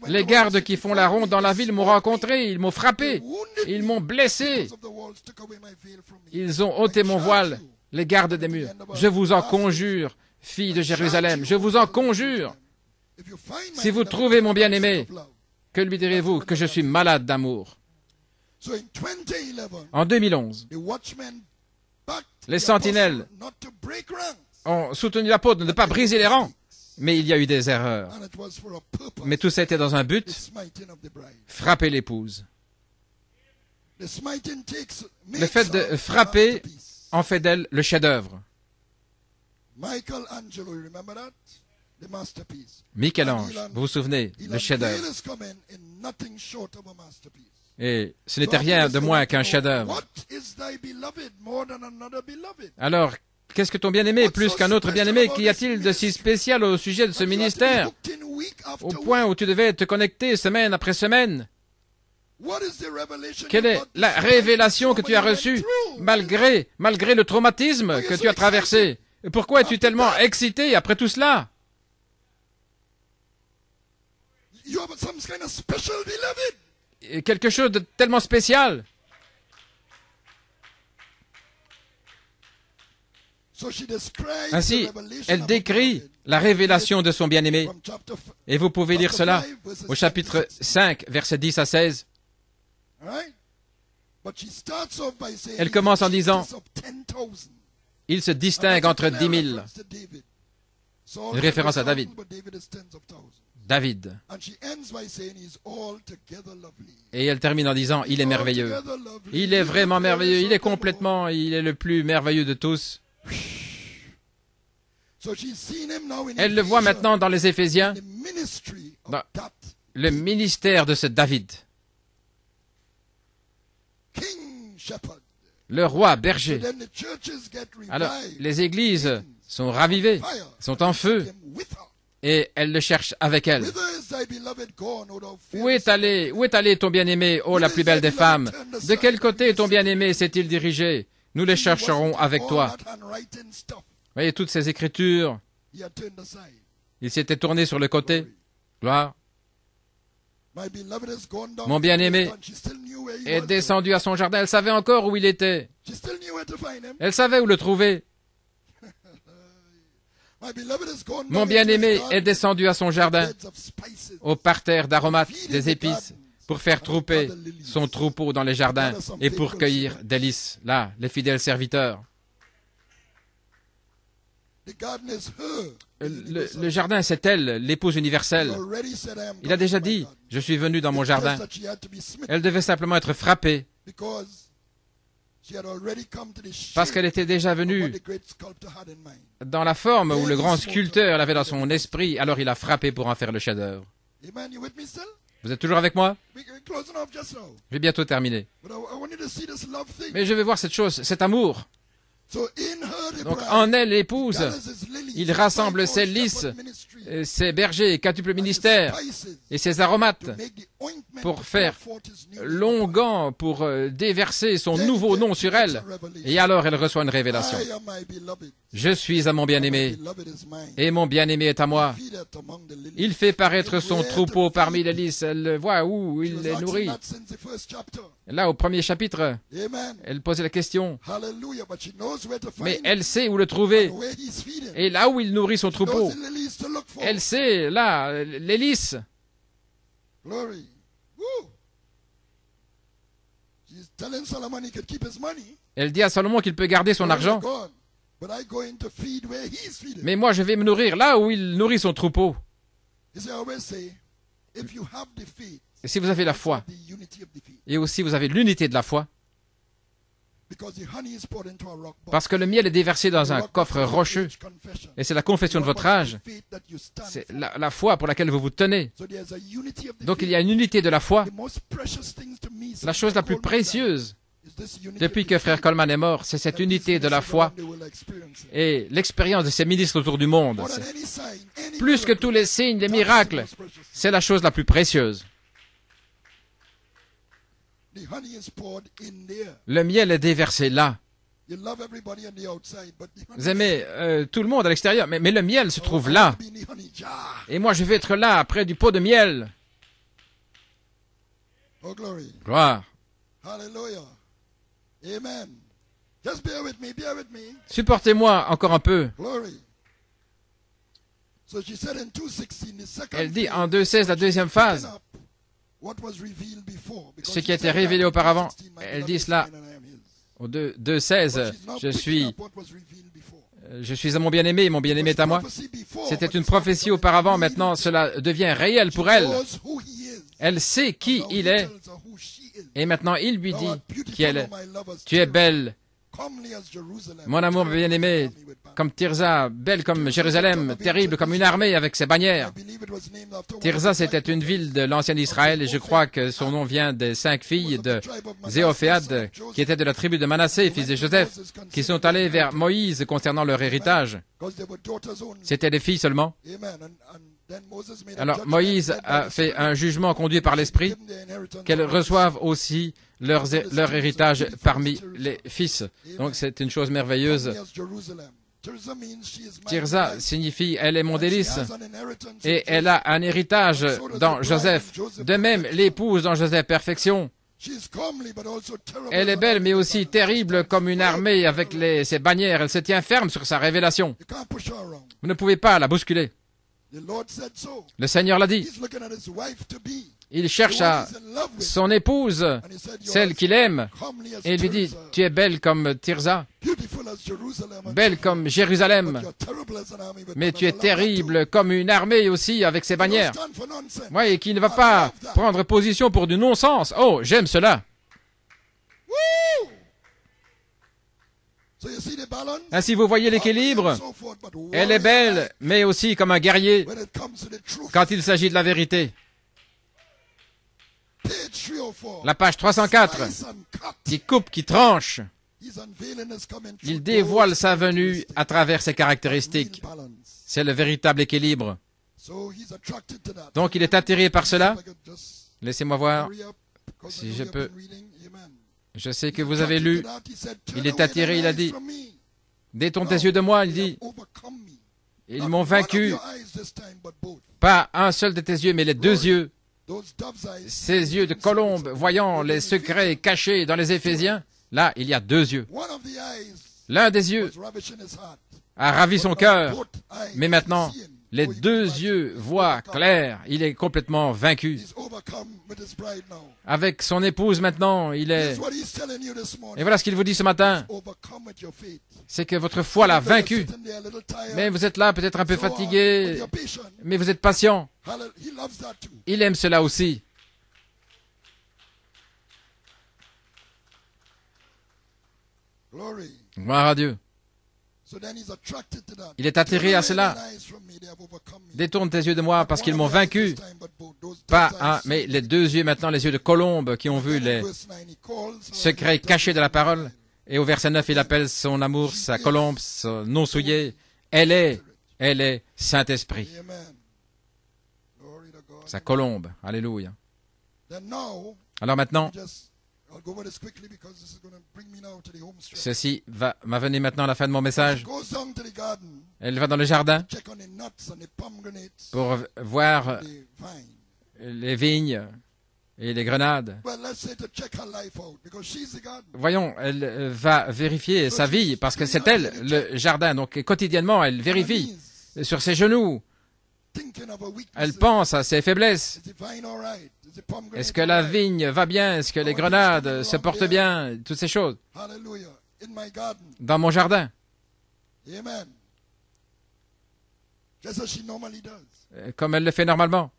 Les gardes qui font la ronde dans la ville m'ont rencontré, ils m'ont frappé, ils m'ont blessé. Ils ont ôté mon voile, les gardes des murs. Je vous en conjure, filles de Jérusalem, je vous en conjure. Si vous trouvez mon bien-aimé, que lui direz-vous? Que je suis malade d'amour. En 2011, les sentinelles ont soutenu l'apôtre de ne pas briser les rangs, mais il y a eu des erreurs. Mais tout ça était dans un but, frapper l'épouse. Le fait de frapper en fait d'elle le chef-d'œuvre. Michel-Ange, vous vous souvenez, le chef-d'œuvre. Et ce n'était rien de moins qu'un chef-d'œuvre. Alors, qu'est-ce que ton bien-aimé est plus qu'un autre bien-aimé? Qu'y a-t-il de si spécial au sujet de ce ministère? Au point où tu devais te connecter semaine après semaine. Quelle est la révélation que tu as reçue malgré le traumatisme que tu as traversé? Pourquoi es-tu tellement excité après tout cela? Quelque chose de tellement spécial. Ainsi, elle décrit la révélation de son bien-aimé. Et vous pouvez lire cela au chapitre 5, versets 10 à 16. Elle commence en disant, « Il se distingue entre 10 000. » Une référence à David. David. Et elle termine en disant, « Il est merveilleux. Il est vraiment merveilleux. Il est le plus merveilleux de tous. » Elle le voit maintenant dans les Éphésiens, dans le ministère de ce David, le roi berger. Alors, les églises sont ravivées, sont en feu, et elles le cherchent avec elle. Où est allé ton bien-aimé, ô la plus belle des femmes? De quel côté ton bien-aimé s'est-il dirigé? Nous les chercherons avec toi. Voyez toutes ces écritures. Il s'était tourné sur le côté. Gloire. Mon bien-aimé est descendu à son jardin. Elle savait encore où il était. Elle savait où le trouver. Mon bien-aimé est descendu à son jardin, au parterre d'aromates, des épices, pour faire trouper son troupeau dans les jardins et pour cueillir des lys. Là, les fidèles serviteurs. Le jardin, c'est elle, l'épouse universelle. Il a déjà dit, je suis venu dans mon jardin. Elle devait simplement être frappée, parce qu'elle était déjà venue dans la forme où le grand sculpteur l'avait dans son esprit, alors il a frappé pour en faire le chef-d'œuvre. Vous êtes toujours avec moi? Je vais bientôt terminer. Mais je vais voir cette chose, cet amour. Donc, en elle, l'épouse, il rassemble ses lys, ses bergers, quintuple ministère, et ses aromates, pour faire l'onguent, pour déverser son nouveau nom sur elle. Et alors, elle reçoit une révélation. Je suis à mon bien-aimé, et mon bien-aimé est à moi. Il fait paraître son troupeau parmi les lys. Elle voit où il les nourrit. Là, au premier chapitre, elle posait la question. Mais elle sait où le trouver. Et là où il nourrit son troupeau, elle sait, là, les lys. Elle dit à Salomon qu'il peut garder son argent. Mais moi, je vais me nourrir là où il nourrit son troupeau. Et si vous avez la foi, et aussi vous avez l'unité de la foi, parce que le miel est déversé dans un coffre rocheux, et c'est la confession de votre âge, c'est la foi pour laquelle vous vous tenez. Donc il y a une unité de la foi. La chose la plus précieuse, depuis que frère Coleman est mort, c'est cette unité de la foi et l'expérience de ces ministres autour du monde. Plus que tous les signes, les miracles, c'est la chose la plus précieuse. Le miel est déversé là. Vous aimez tout le monde à l'extérieur, mais le miel se trouve là. Et moi, je vais être là, près du pot de miel. Gloire. Supportez-moi encore un peu. Elle dit en 2.16, la deuxième phase, ce qui a été révélé auparavant. Elle dit cela au 2.16, je suis à mon bien-aimé, mon bien-aimé est à moi. C'était une prophétie auparavant, maintenant cela devient réel pour elle. Elle sait qui il est. Et maintenant, il lui dit qui elle est. Tu es belle, mon amour bien-aimé, comme Tirza, belle comme Jérusalem, terrible comme une armée avec ses bannières. Tirza, c'était une ville de l'ancien Israël, et je crois que son nom vient des 5 filles de Zéophéad, qui étaient de la tribu de Manassé, fils de Joseph, qui sont allées vers Moïse concernant leur héritage. C'étaient des filles seulement. Alors Moïse a fait un jugement conduit par l'Esprit, qu'elles reçoivent aussi leur héritage parmi les fils. Donc c'est une chose merveilleuse. Tirza signifie « elle est mon délice » et elle a un héritage dans Joseph. De même, l'épouse dans Joseph, perfection. Elle est belle, mais aussi terrible comme une armée avec ses bannières. Elle se tient ferme sur sa révélation. Vous ne pouvez pas la bousculer. Le Seigneur l'a dit. Il cherche à son épouse, celle qu'il aime, et il lui dit, tu es belle comme Tirza, belle comme Jérusalem, mais tu es terrible comme une armée aussi avec ses bannières. Oui, et qui ne va pas prendre position pour du non-sens. Oh, j'aime cela. Ainsi, vous voyez l'équilibre. Elle est belle, mais aussi comme un guerrier quand il s'agit de la vérité. La page 304, qui coupe, qui tranche. Il dévoile sa venue à travers ses caractéristiques. C'est le véritable équilibre. Donc il est attiré par cela. Laissez-moi voir si je peux. Je sais que vous avez lu. Il est attiré, il a dit, détourne tes yeux de moi, il dit, ils m'ont vaincu. Pas un seul de tes yeux, mais les deux yeux. Ces yeux de colombe, voyant les secrets cachés dans les Éphésiens, là, il y a deux yeux. L'un des yeux a ravi son cœur, mais maintenant, les deux yeux voient clair. Il est complètement vaincu. Avec son épouse maintenant, il est... Et voilà ce qu'il vous dit ce matin. C'est que votre foi l'a vaincu. Mais vous êtes là, peut-être un peu fatigué, mais vous êtes patient. Il aime cela aussi. Gloire à Dieu. Il est attiré à cela. Détourne tes yeux de moi parce qu'ils m'ont vaincu. Pas un, mais les deux yeux maintenant, les yeux de colombe qui ont vu les secrets cachés de la parole. Et au verset 9, il appelle son amour, sa colombe, son non souillé. Elle est Saint-Esprit. Sa colombe. Alléluia. Alors maintenant, ceci va m'amener maintenant à la fin de mon message. Elle va dans le jardin pour voir les vignes et les grenades. Voyons, elle va vérifier sa vie parce que c'est elle, le jardin. Donc quotidiennement, elle vérifie sur ses genoux. Elle pense à ses faiblesses. Est-ce que la vigne va bien? Est-ce que les grenades se portent bien? Toutes ces choses. Dans mon jardin. Comme elle le fait normalement.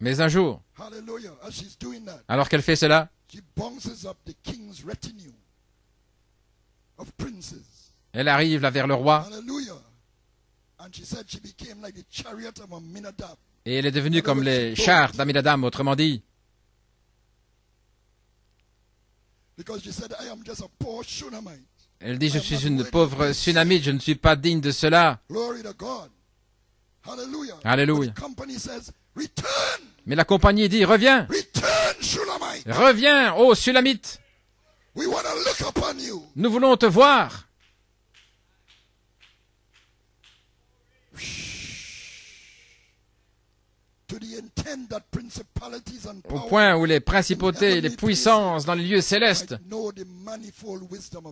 Mais un jour, alors qu'elle fait cela, elle arrive là vers le roi. Et elle est devenue comme les chars d'Amminadab, autrement dit. Elle dit, je suis une pauvre Sunamite, je ne suis pas digne de cela. Alléluia. Mais la compagnie dit, reviens. Reviens, ô Sulamite. Nous voulons te voir. Au point où les principautés et les puissances dans les lieux célestes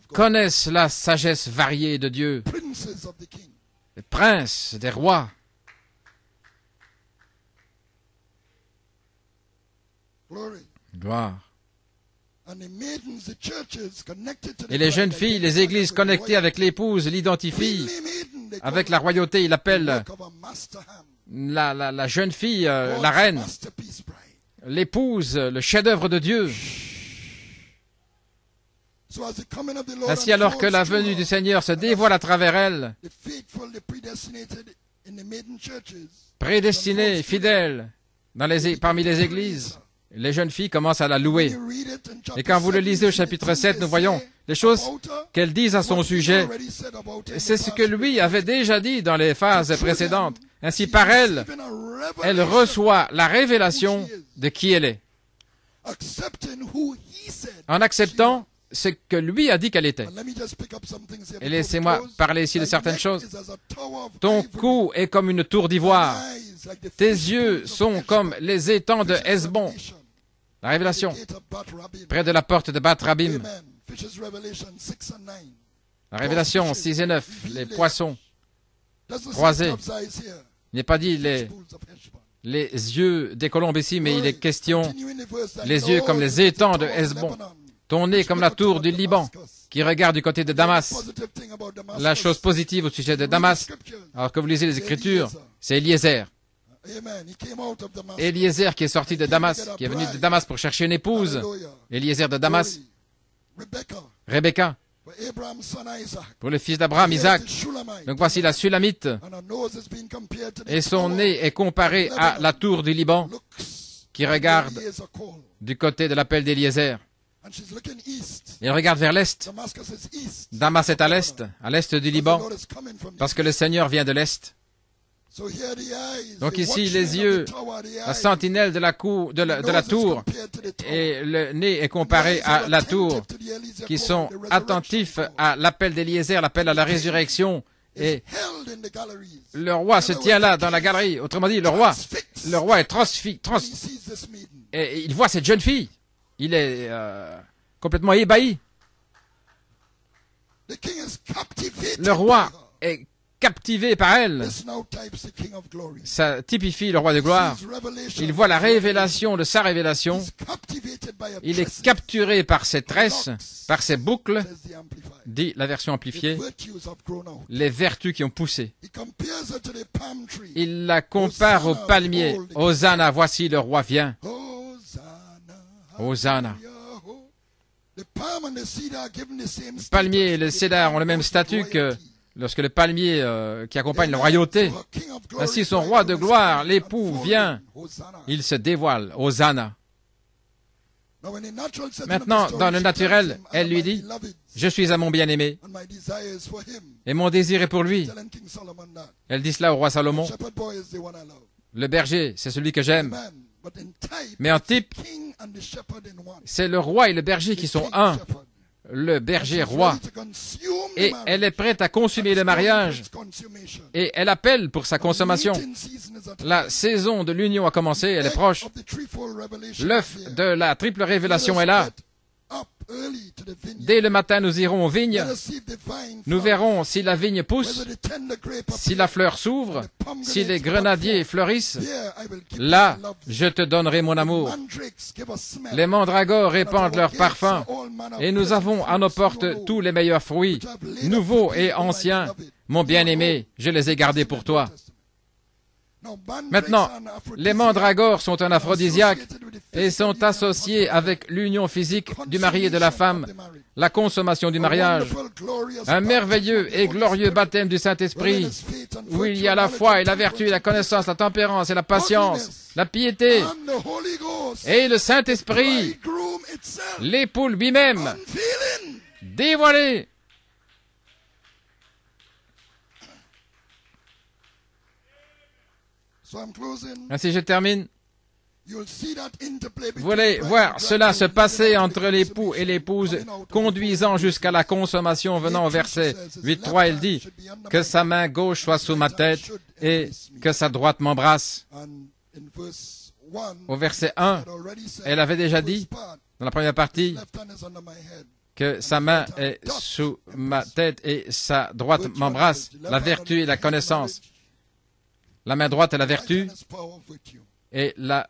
connaissent la sagesse variée de Dieu, les princes des rois. Gloire. Et les jeunes filles, les églises connectées avec l'épouse l'identifient avec la royauté. Il appelle la jeune fille, la reine, l'épouse, le chef-d'œuvre de Dieu. Ainsi, alors que la venue du Seigneur se dévoile à travers elle, prédestinée, fidèle, parmi les églises, les jeunes filles commencent à la louer. Et quand vous le lisez au chapitre 7, nous voyons les choses qu'elles disent à son sujet. C'est ce que lui avait déjà dit dans les phases précédentes. Ainsi, par elle, elle reçoit la révélation de qui elle est, en acceptant ce que lui a dit qu'elle était. Et laissez-moi parler ici de certaines choses. Ton cou est comme une tour d'ivoire. Tes yeux sont comme les étangs de Hesbon. La révélation, près de la porte de Bat Rabim. La révélation 6 et 9, les poissons croisés. Il n'est pas dit les yeux des colombes ici, mais il est question les yeux comme les étangs de Hesbon. Ton nez comme la tour du Liban qui regarde du côté de Damas. La chose positive au sujet de Damas, alors que vous lisez les Écritures, c'est Eliezer. Eliezer qui est sorti de Damas, qui est venu de Damas pour chercher une épouse. Eliezer de Damas. Rebecca, pour le fils d'Abraham, Isaac. Donc voici la Sulamite, et son nez est comparé à la tour du Liban, qui regarde du côté de l'appel d'Eliezer. Il regarde vers l'est. Damas est à l'est du Liban, parce que le Seigneur vient de l'est. Donc ici, les yeux, la sentinelle de la tour, et le nez est comparé à la tour, qui sont attentifs à l'appel d'Eliezer, l'appel à la résurrection. Et le roi se tient là, dans la galerie. Autrement dit, le roi est et il voit cette jeune fille. Il est complètement ébahi. Le roi est captivé par elle. Ça typifie le roi de gloire. Il voit la révélation de sa révélation. Il est capturé par ses tresses, par ses boucles, dit la version amplifiée, les vertus qui ont poussé. Il la compare au palmier. Hosanna, voici le roi vient. Hosanna. Le palmier et le cédar ont le même statut que lorsque le palmier qui accompagne la royauté. Ainsi, son roi de gloire, l'époux, vient. Il se dévoile. Hosanna. Maintenant, dans le naturel, elle lui dit, « Je suis à mon bien-aimé, et mon désir est pour lui. » Elle dit cela au roi Salomon. Le berger, c'est celui que j'aime. Mais en type, c'est le roi et le berger qui sont un. Le berger roi. Et elle est prête à consommer le mariage. Et elle appelle pour sa consommation. La saison de l'union a commencé, elle est proche. L'œuf de la triple révélation est là. Dès le matin, nous irons aux vignes. Nous verrons si la vigne pousse, si la fleur s'ouvre, si les grenadiers fleurissent. Là, je te donnerai mon amour. Les mandragores répandent leur parfum, et nous avons à nos portes tous les meilleurs fruits, nouveaux et anciens. Mon bien-aimé, je les ai gardés pour toi. Maintenant, les mandragores sont un aphrodisiaque et sont associés avec l'union physique du mari et de la femme, la consommation du mariage, un merveilleux et glorieux baptême du Saint-Esprit, où il y a la foi et la vertu, la connaissance, la tempérance et la patience, la piété, et le Saint-Esprit, l'époux lui-même, dévoilé. Ainsi, je termine. Vous allez voir cela se passer entre l'époux et l'épouse, conduisant jusqu'à la consommation. Venant au verset 8.3, il dit « Que sa main gauche soit sous ma tête et que sa droite m'embrasse. » Au verset 1, elle avait déjà dit, dans la première partie, que sa main est sous ma tête et sa droite m'embrasse. La vertu et la connaissance. La main droite est la vertu et la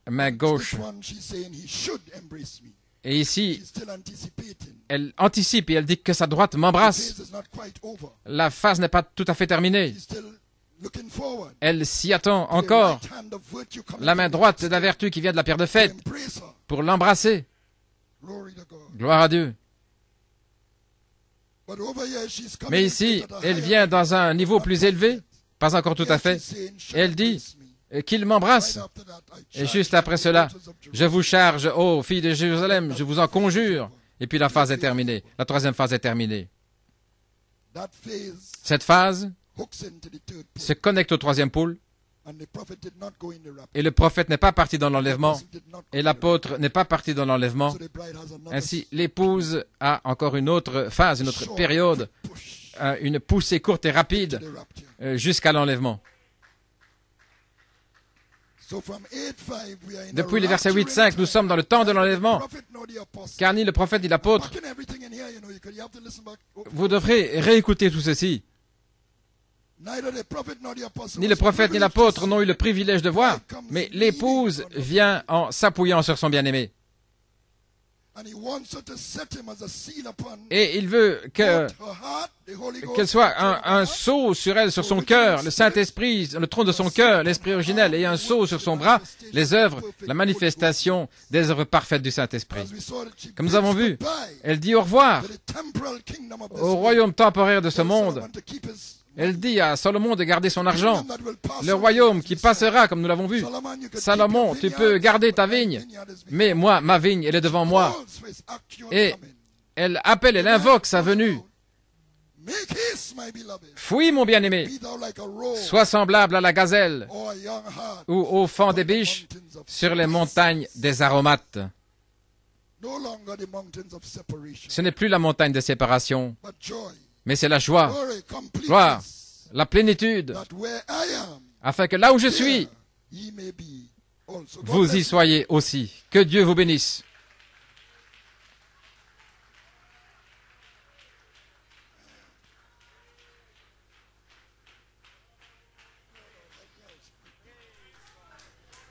main gauche. Et ici, elle anticipe et elle dit que sa droite m'embrasse. La phase n'est pas tout à fait terminée. Elle s'y attend encore. La main droite de la vertu qui vient de la pierre de fête pour l'embrasser. Gloire à Dieu. Mais ici, elle vient dans un niveau plus élevé. Pas encore tout à fait. Elle dit qu'il m'embrasse. Et juste après cela, je vous charge, ô filles de Jérusalem, je vous en conjure. Et puis la phase est terminée. La troisième phase est terminée. Cette phase se connecte au troisième pôle. Et le prophète n'est pas parti dans l'enlèvement. Et l'apôtre n'est pas parti dans l'enlèvement. Ainsi, l'épouse a encore une autre phase, une autre période, une poussée courte et rapide jusqu'à l'enlèvement. Depuis le verset 8-5, nous sommes dans le temps de l'enlèvement, car ni le prophète ni l'apôtre, vous devrez réécouter tout ceci. Ni le prophète ni l'apôtre n'ont eu le privilège de voir, mais l'épouse vient en s'appuyant sur son bien-aimé. Et il veut qu'elle soit un sceau sur elle, sur son cœur, le Saint-Esprit, le trône de son cœur, l'Esprit originel, et un sceau sur son bras, les œuvres, la manifestation des œuvres parfaites du Saint-Esprit. Comme nous avons vu, elle dit au revoir au royaume temporaire de ce monde. Elle dit à Salomon de garder son argent, le royaume qui passera, comme nous l'avons vu. Salomon, tu peux garder ta vigne, mais moi, ma vigne, elle est devant moi. Et elle appelle, elle invoque sa venue. Fuis, mon bien-aimé, sois semblable à la gazelle ou au fan des biches sur les montagnes des aromates. Ce n'est plus la montagne de séparation, mais c'est la joie, gloire, la plénitude, afin que là où je suis, vous y soyez aussi. Que Dieu vous bénisse.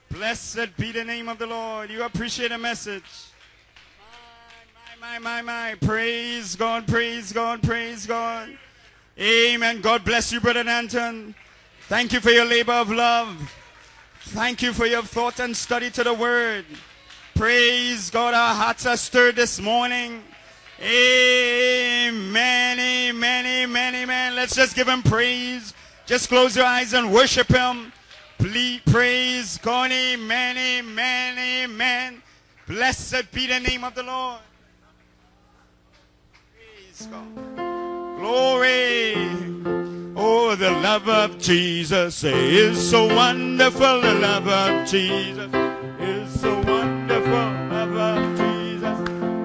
Blessed be the name of the Lord. You appreciate the message. My. Praise God, praise God, praise God. Amen. God bless you, Brother Anton. Thank you for your labor of love. Thank you for your thought and study to the word. Praise God, our hearts are stirred this morning. Amen, amen, amen, amen. Let's just give him praise. Just close your eyes and worship him. Please praise God, amen, amen, amen. Blessed be the name of the Lord. Glory. Oh, the love of Jesus is so wonderful. The love of Jesus is so wonderful. The love of Jesus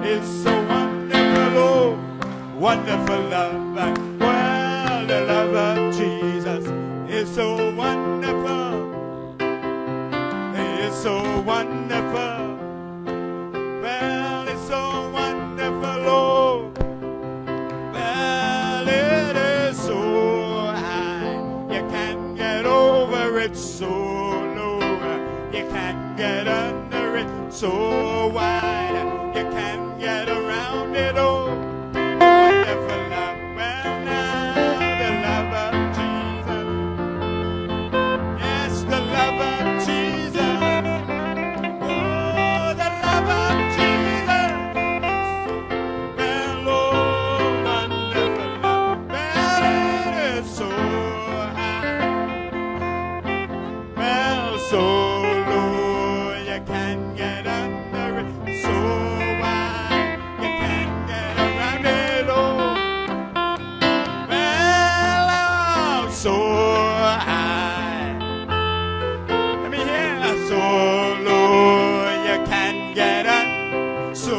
is so wonderful. Oh, wonderful love. Well, the love of Jesus is so wonderful. It is so wonderful. Well, it's so wonderful. Oh. It's so low, you can't get under it. So wide, you can't get around it. Oh, wonderful love, well now, the love of Jesus. Yes, the love of Jesus. Oh, the love of Jesus. Well, oh, wonderful love, well, it is so so low, you can't get under it. So wide, you can't get around it. Oh, well, oh, so high. Let me hear. So low, you can't get up. So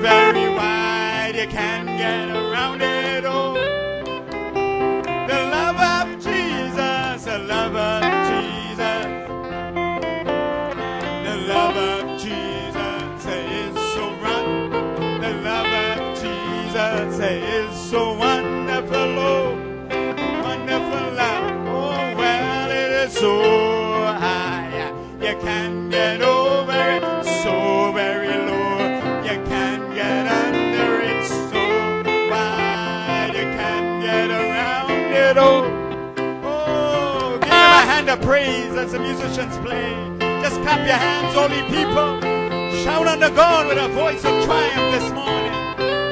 very wide, you can't get around it. Oh, the love of Jesus, the love of Jesus. The love of Jesus is so run. The love of Jesus is so wonderful. Oh, wonderful love. Oh, well, it is so high. You can't get over it. So very low. You can't get under it. So wide. You can't get around it. Oh, give him a hand of praise as the musicians play. Just clap your hands, holy people. Shout unto God with a voice of triumph this morning.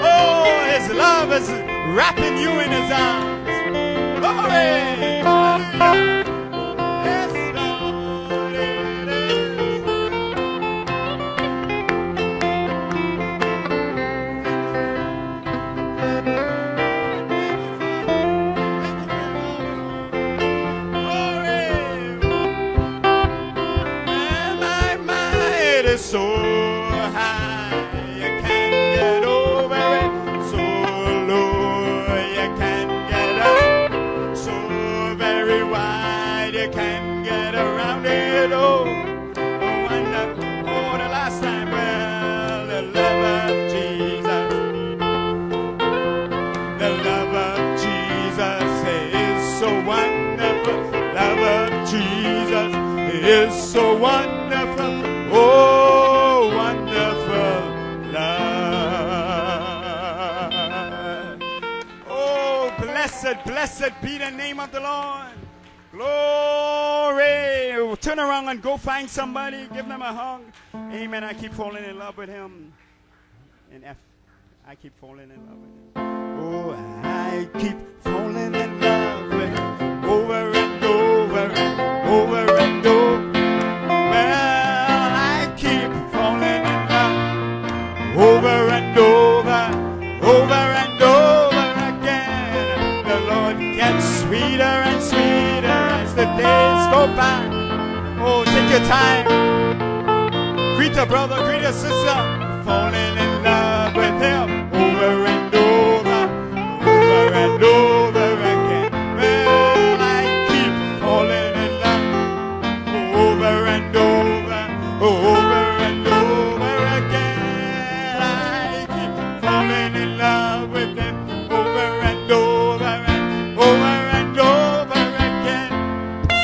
Oh, his love is wrapping you in his arms. Glory! Hallelujah! Yes, Lord, it is. Thank you, Father. is so high, you can't get over it. So low, you can't get up. So very wide, you can't get around it. Oh, the last time, well, the love of Jesus. The love of Jesus is so wonderful. Love of Jesus is so wonderful. Oh, wonderful love. Oh, blessed be the name of the Lord. Glory. Turn around and go find somebody. Give them a hug. Amen. I keep falling in love with him. In F. I keep falling in love with him. Oh, I keep falling in love with him. Over and over and over and over. Well, I keep falling in love. Over and over, over and over again. The Lord gets sweeter and sweeter as the days go by. Oh, take your time. Greet a brother, greet a sister. Falling in love with him. Over and over, over and over again. Well, I keep falling in love. Over and over, over and over again. I keep falling in love with him. Over and over and over and over again.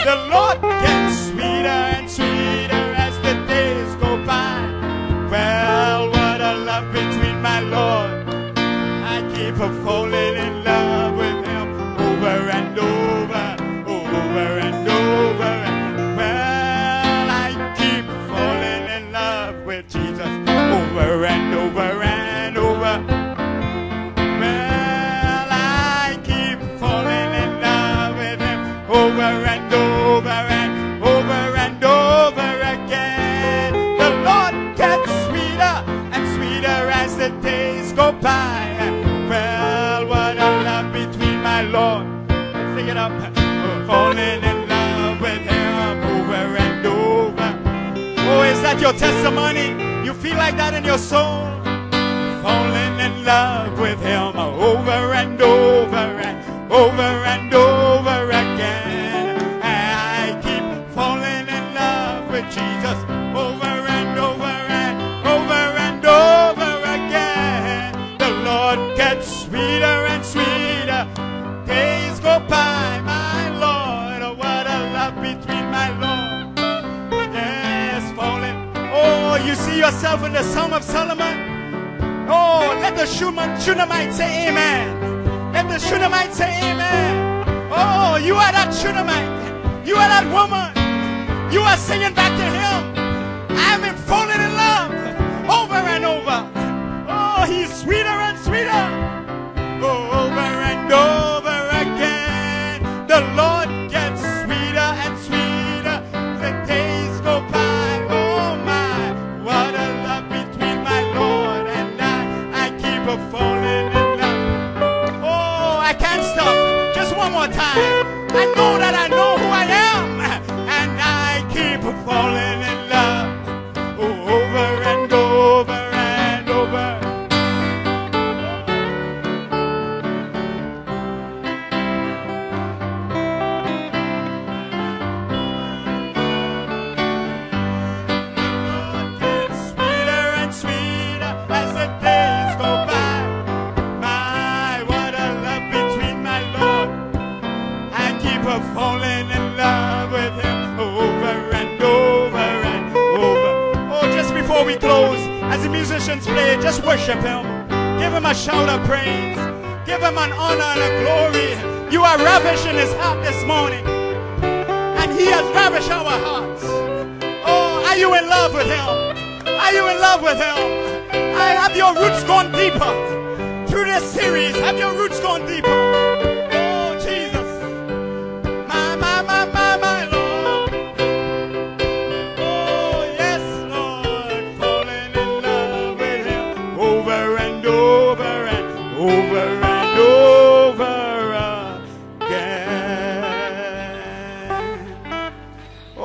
The Lord gets sweeter and sweeter as the days go by. Well, what a love between my Lord. I keep falling in love with him. Over and over, over and over. Well, I keep falling in love with Jesus. Over and over and over. Well, I keep falling in love with him. Over and over and over and over again. The Lord gets sweeter and sweeter as the days go by. Well, what a love between my Lord. Let's sing it up. Falling in love with him over and over. Oh, is that your testimony? You feel like that in your soul? Falling in love with him over and over and over and over again. I keep falling in love with Jesus over and over and over and over again. The Lord gets sweeter and sweeter. Days go by, my Lord. Oh, what a love between my Lord. Yes, falling. Oh, you see yourself in the Song of Solomon? Oh, let the Shunammite say amen. Let the Shunammite say amen. Oh, you are that Shunammite. You are that woman. You are singing back to him. I've been falling in love over and over. Oh, he's sweeter and sweeter. Over and over again. The Lord gets sweeter and sweeter. The days go by. Oh my, what a love between my Lord and I keep a falling in love. Oh, I can't stop. Just one more time. I know that I know who I am. And I keep falling in love. Oh, over and over and over. Falling in love with him over and over and over. Oh, just before we close, as the musicians play, just worship him. Give him a shout of praise. Give him an honor and a glory. You are ravishing his heart this morning, and he has ravished our hearts. Oh, are you in love with him? Are you in love with him? Have your roots gone deeper? Through this series, have your roots gone deeper?